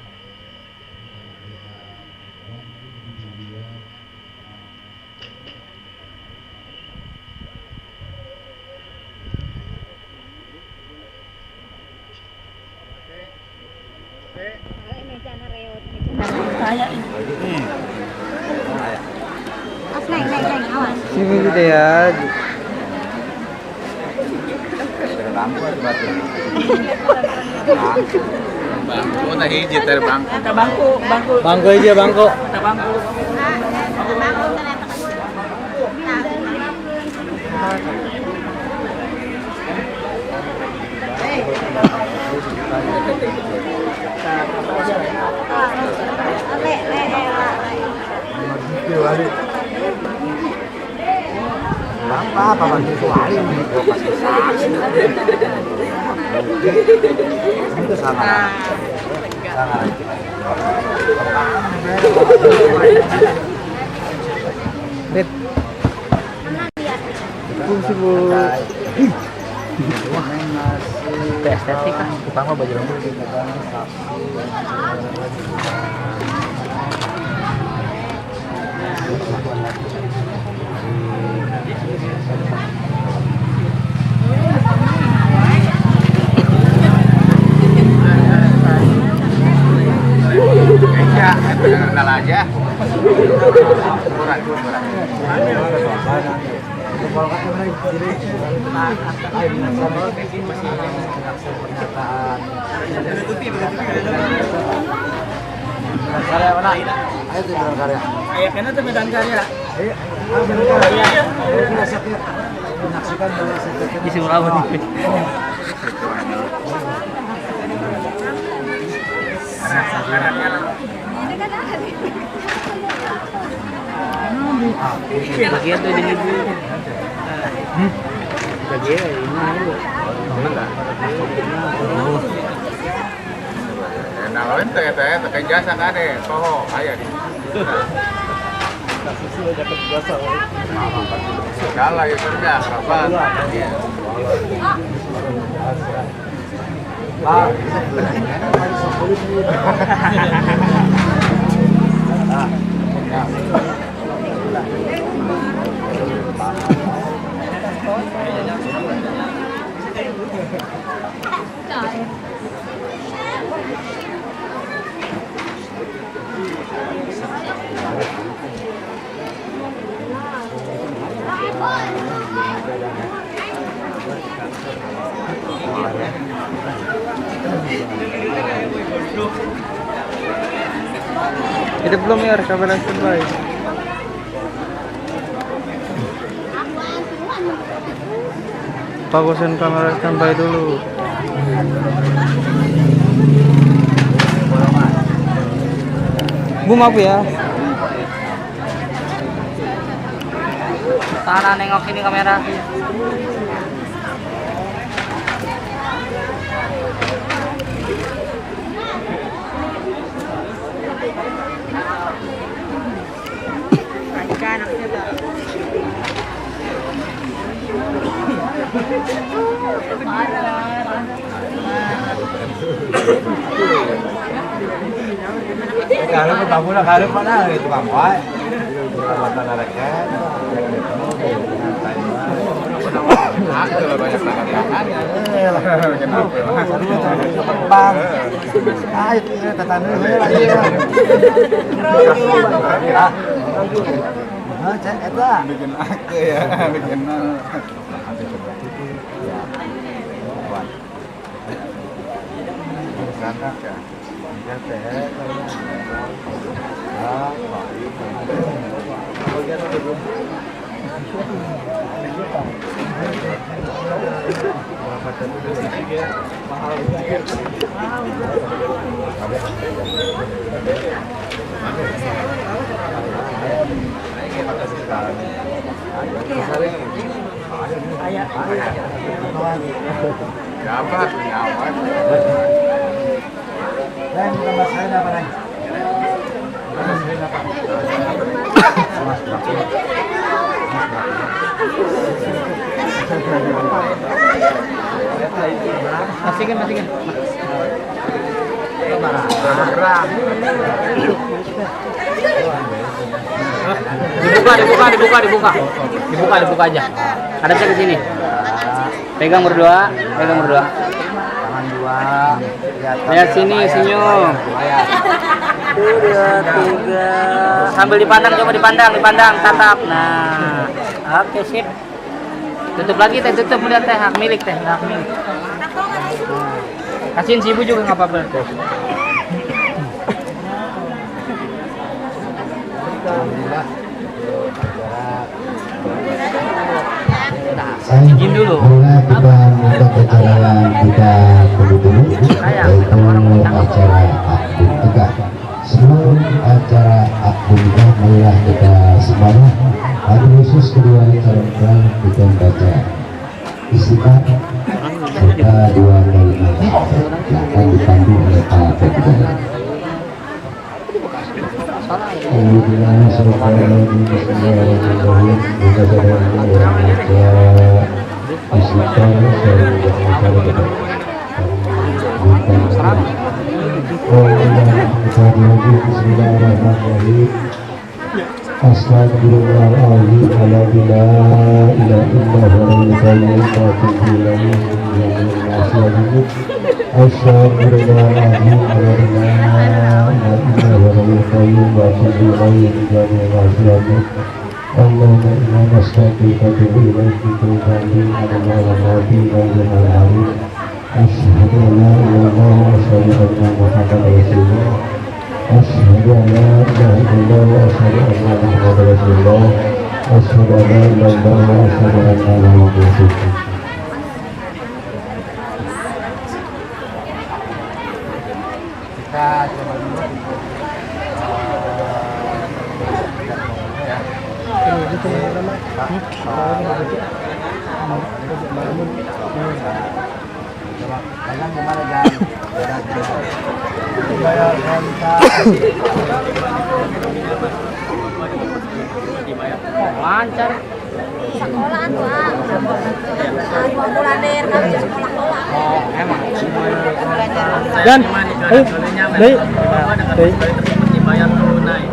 Sini gitu ya. Bangku nah hiji teh bangku. Bangku aja bangku. apa bantu suami itu kasih saksi itu sangat Dit. Fungsi bu. Estetik kan, tukang mah baju rambut. Ya, kenal aja. Kurang. karya mana? Ayo tuh karya. Ayo kena tuh medan karya. Ayo karya. Kita sakit. Menyaksikan bahwa sakit. Isi ulawan nih. Bagian tuh jadi ibu. Bagian ini. Nah, lain teh jasa kan deh, soho aya di. Segala ya kerja, kapan? Itu belum ya kamera standby. Bagusin kamera standby dulu. Bu maaf ya. Tanah nengok ini kamera. Anaknya Kalau bangun kalau mana itu kamu ay. Mata narakan. Kalau banyak tangan-tangan ya. Bang. Ah itu tatanu lagi. Ah, cek eta. Bikin ake ya, bikin Sangat ya. Ya teh. Dapat nyawa. Dan tambah saya apa nih? Masikan. Dibuka aja. Ada saya ke sini. Pegang berdua. Tangan dua. Lihat sini, senyum. 2, 3. Sambil dipandang, coba dipandang, tatap. Nah, oke sip. Tutup lagi teh, melihat teh hak milik teh, hak milik. Kasihin si ibu juga nggak apa-apa teh. Izin dulu. Kita untuk acara yang kita dulu yaitu acara akun tegak. Sebelum acara akun tegak, marilah kita semuanya khusus kedua calon kita baca istiqat serta 2 kalimat yang akan dipandu oleh Pak Presiden. Astagfirullahaladzim ala bila ila illa walaikayu fatuhilayu yang menasihamu. Astagfirullahaladzim ala bila ila walaikayu fatuhilayu yang menasihamu. Allahumma inna nastaghfiruka wa ilaika al-nabi wa al-alim. Asyhadu an la ilaha illallah wa asyhadu anna Muhammadar Rasulullah. Asyhadu an la ilaha illallah wa asyhadu anna Muhammadar Rasulullah. Asyhadu an la ilaha illallah wa asyhadu anna Muhammadar Rasulullah. Kita coba dulu. Jangan gimana Lancar. Sekolahan tuh ah. 2 bulan deh, kami sekolah. Oh, emang. Dan dibayar tunai.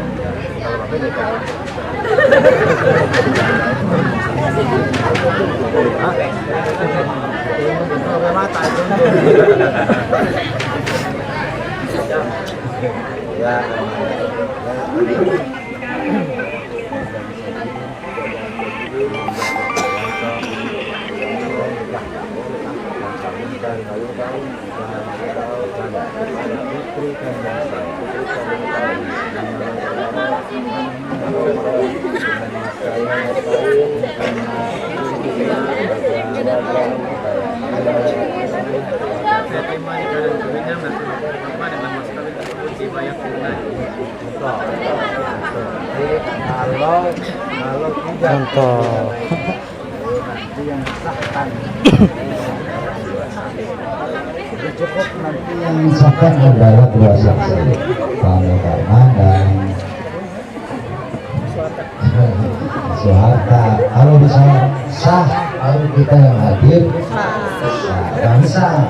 contoh Cukup nanti yang disahkan adalah 2 saksi, Pak Mukarma dan Soeharta. Kalau bisa sah, harus kita yang hadir bangsa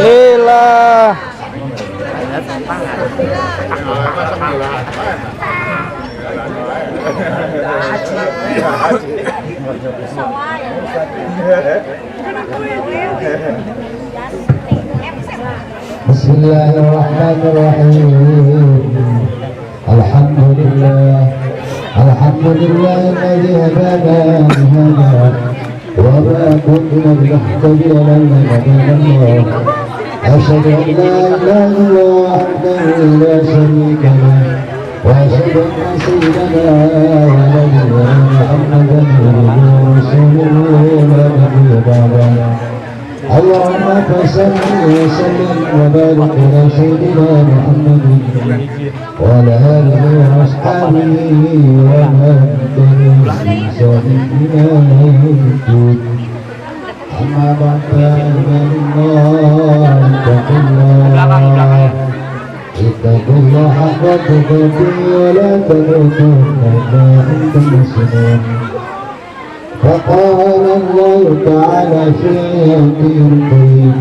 Alhamdulillah. Bismillahirrahmanirrahim. Alhamdulillah. Alhamdulillah alladzi hadana lihada wa ma kunna linahtadiya lawla an hadana Allah. Asyhadu an la ilaha illallah wahdahu la syarika lahu wa asyhadu anna sayyidana wa nabiyyana Muhammadan rasulullah la nabiyya ba'dahu. اللهم صل وسلم وبارك على سيدنا محمد وعلى اله واصحابه ومن تبعهم بإحسان الى يوم الدين. اما بعد فإن الله اتقوا الله حق تقاته ولا تموتن الا وانتم مسلمون. فقال الله تعالى في آياته الكريم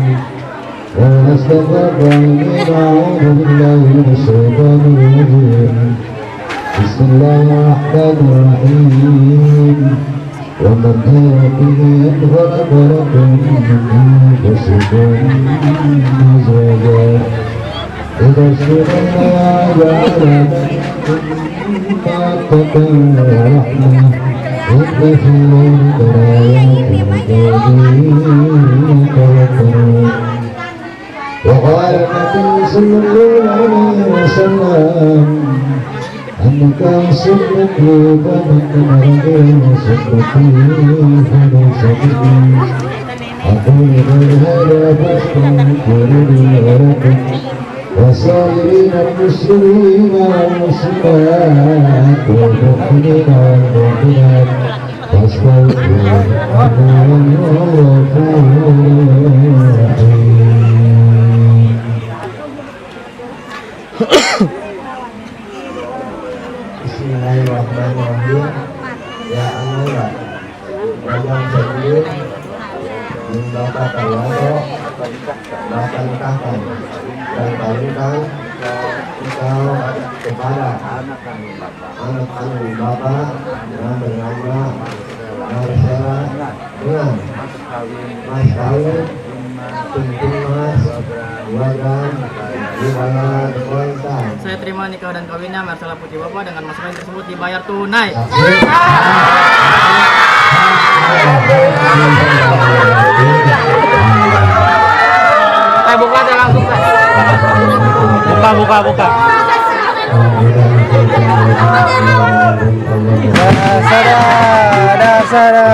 وأصدق القائلين أعوذ بالله من الشيطان الرجيم بسم الله الرحمن الرحيم ومن آياته أن خلق لكم من أنفسكم أزواجا لتسكنوا وجعل منكم مودة ورحمة إن في ذلك لآيات لقوم يتفكرون. وقال النبي صلى الله عليه وسلم أنك سنتي فمن أمر بسنتي فليس مني. أقول هذا فاستغفروا ولكم وسائرين المسلمين والمسلمات والمؤمنين والمؤمنات واستغفروا إنه هو الغفور الرحيم. Bismillahirrahmanirrahim. Ya Allah, Allahumma sholli Bapak Taala, Bapak Kakak, dan berikan engkau kepada anak-anak Bapak yang bernama Marcella dengan mas kawin penting mas Wagan Wilayah Kuantan. Saya terima nikah dan kawinnya Marcella Putri Bapak dengan mas kawin tersebut dibayar tunai. Buka aja langsung kan. Buka. Dasara.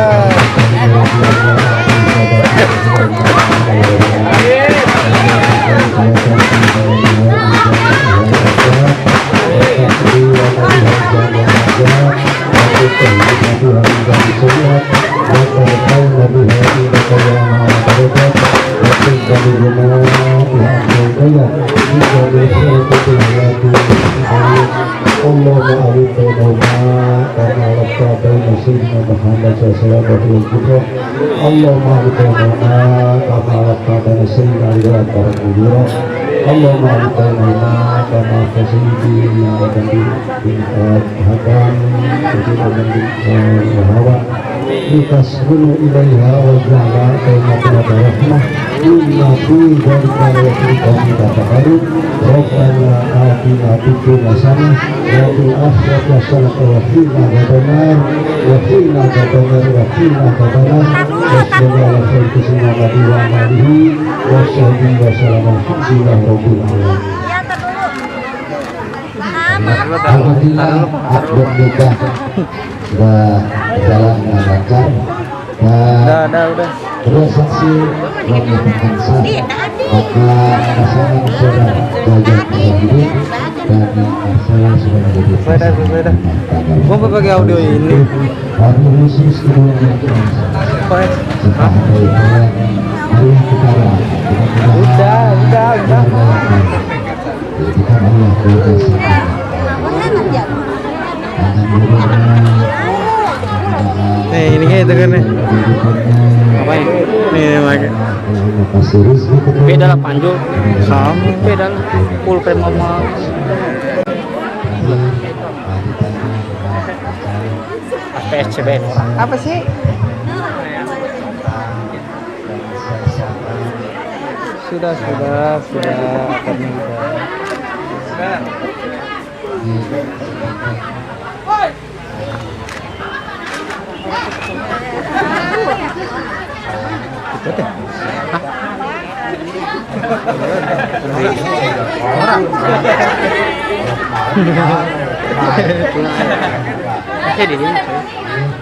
لتسكنوا إليها وجعل بينكم رحمة إن في ذلك لذكرى للمتقين. ربنا آتنا في الدنيا حسنة وفي الآخرة حسنة وقنا عذاب النار وقنا عذاب النار وصلى الله على خير سيدنا محمد وعلى آله وصحبه وسلم. الحمد لله رب العالمين. Alhamdulillah akad nikah sudah berjalan dengan lancar dan transaksi menyatakan sah, maka pasangan sudah belajar hidup dan masalah sudah menjadi pasangan. Gua pakai audio ini. Hari khusus kedua Nih ini gitu kan nih. Apa ini? Nih pakai. Beda lah panjul. Sama. Beda lah. Full frame sama. PSCB orang. Apa sih? Sudah.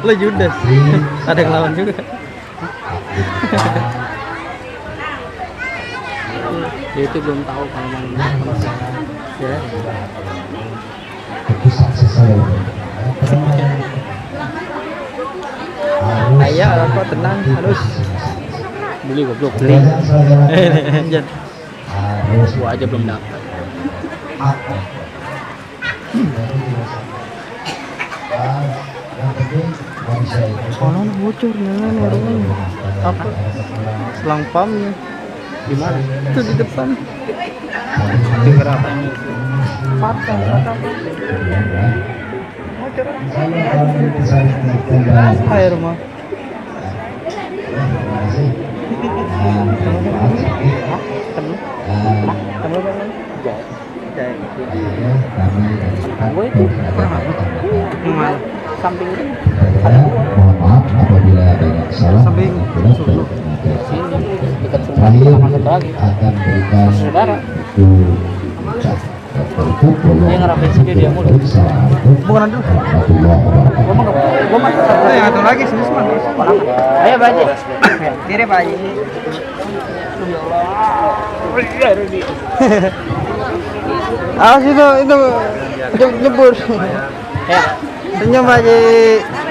Lo Judas. Ada yang lawan juga. Dia itu belum tahu kalau mau ya. Ayah apa tenang harus Beli goblok beli. Anjir. Gua aja belum dapat. Kono bocor nih warungnya. Apa? Selang pamnya. Di mana? Itu di depan. Dengar apa? Patah. Air mah. Gue itu samping itu. Mohon maaf apabila ada yang salah. Samping. Dekat rumah masuk lagi. Akan berikan Saudara. Dia ngerapin sendiri dia mulu. Bukan dulu. Gua mah Yang satu lagi sini semua. ayo Baji. Kiri Pak Haji. Awas itu nyebur. Ya. Senyum Pak Haji.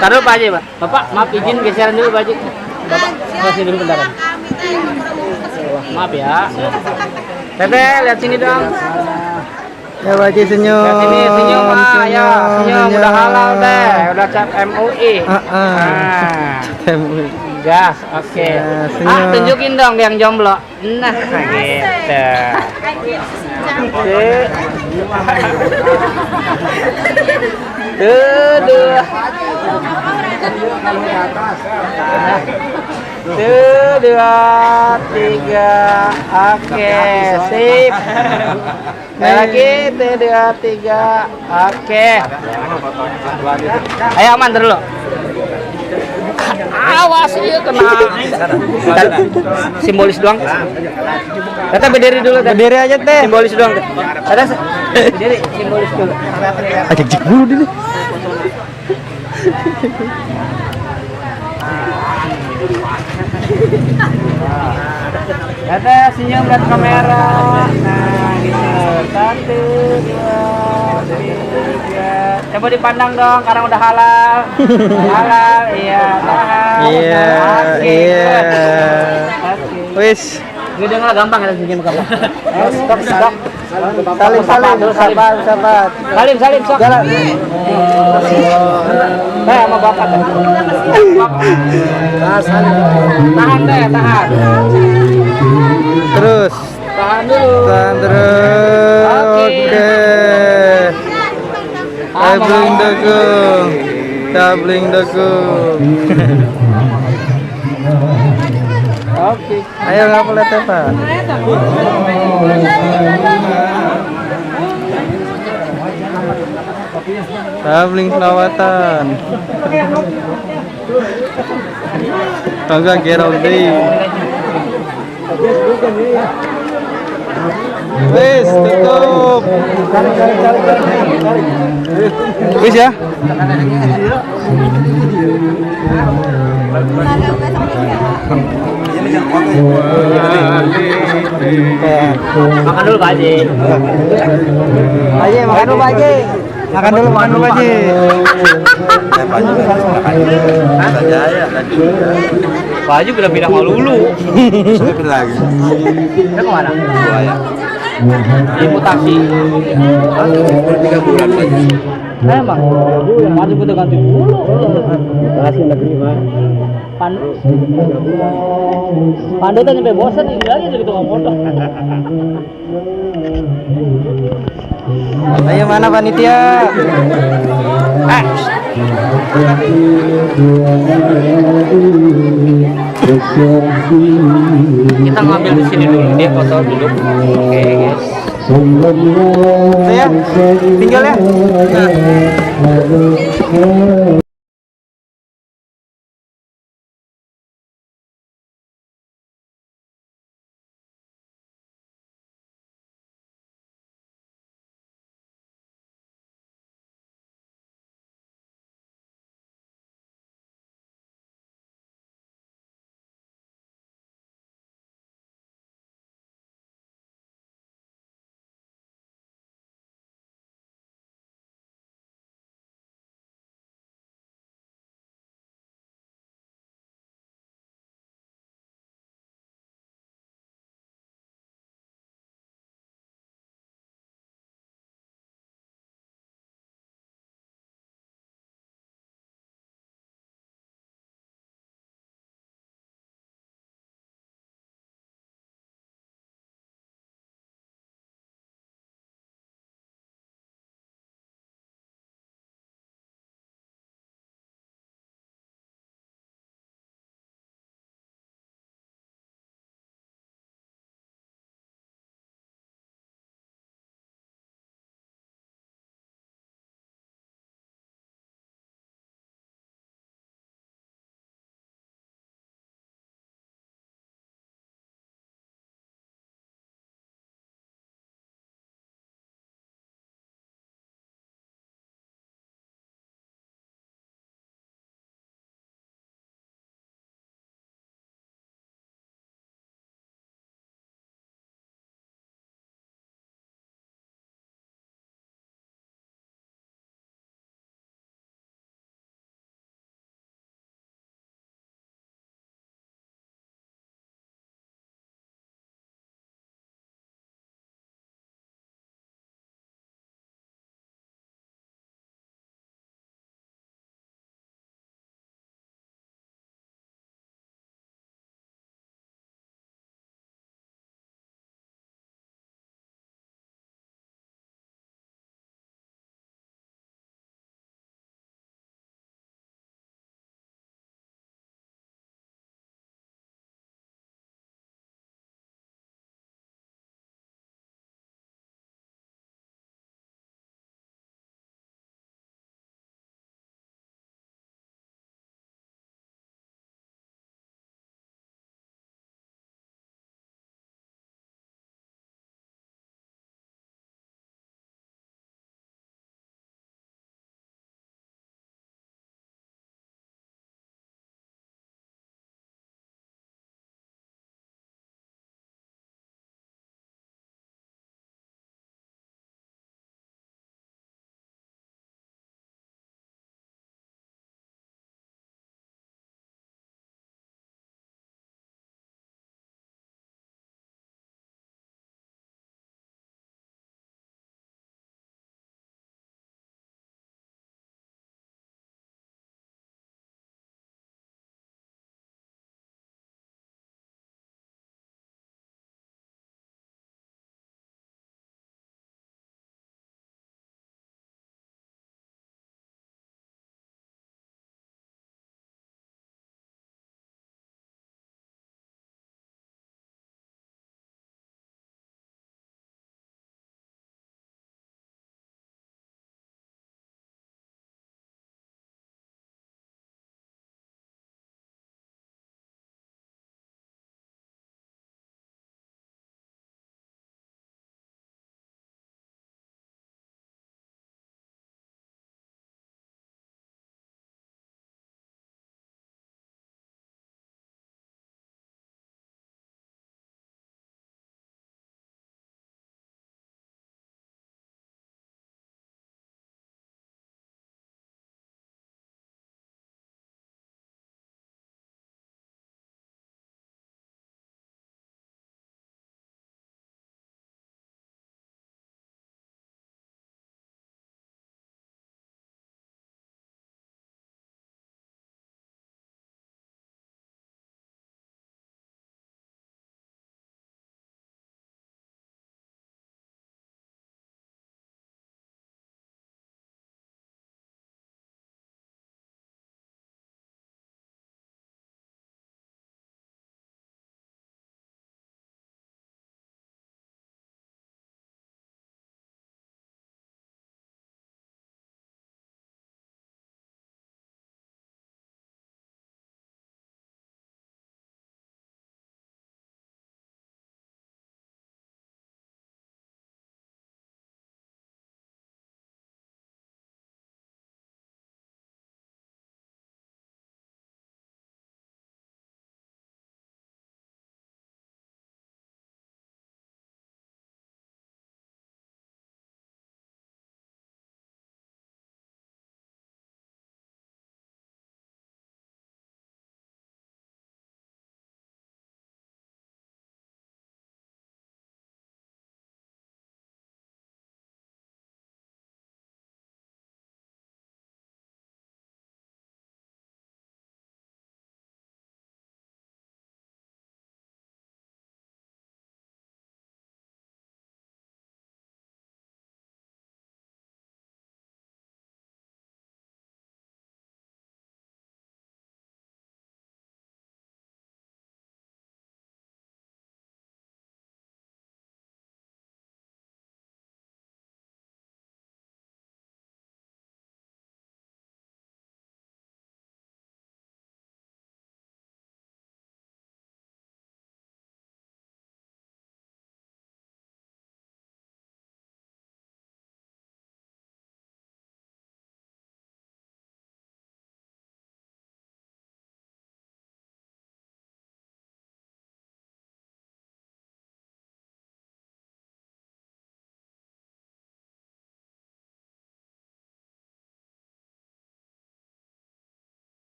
Taruh Pak Haji, Pak. Bapak, maaf izin geseran dulu Pak Haji. Bapak, kasih dulu bentar. Maaf ya. Tete, lihat sini dong. Ya Pak Haji senyum. Lihat sini, senyum Pak. Ya, senyum. Udah halal deh. Udah cap MUI. Gas, oke. Ya, senyum. Tunjukin dong yang jomblo. Nah, gitu. Tuh. Tuh, 2, 3. Oke, sip. Lagi, 2, 3. Oke. Ayo aman dulu. Awas ya kena. Simbolis doang. Kata berdiri dulu. Berdiri aja teh. Simbolis doang. Ada berdiri simbolis dulu. Ajak dulu dulu. Kata senyum lihat kamera. Nah, gitu. 1, 2, 3. Coba dipandang dong, karena udah halal. Halal, iya. Iya. Wis. Gede nggak gampang ya senyum gampang. Stop. Salim. Sabar. Salim, sok. Jalan. Sama bapak teh. Tahan deh, tahan. Terus. Tahan dulu. Tahan terus. Oke. Tabling dagung. Oke. Ayo nggak boleh Pak. Tabling selawatan. Kagak gerau deh. Wis tutup. Wis ya. Makan dulu Pak Haji. Makan dulu Pak Haji. Pak Haji udah pindah Malulu. Saya lagi. Dia kemana? Buaya. Di mutasi. 3 bulan lagi. Emang yang masuk udah ganti dulu. Kasih negeri mah. Pandu tuh sampai bosan ini lagi jadi tukang motor. Ayo mana panitia? Kita ngambil di sini dulu, dia foto duduk. Oke, guys. Saya tinggal ya.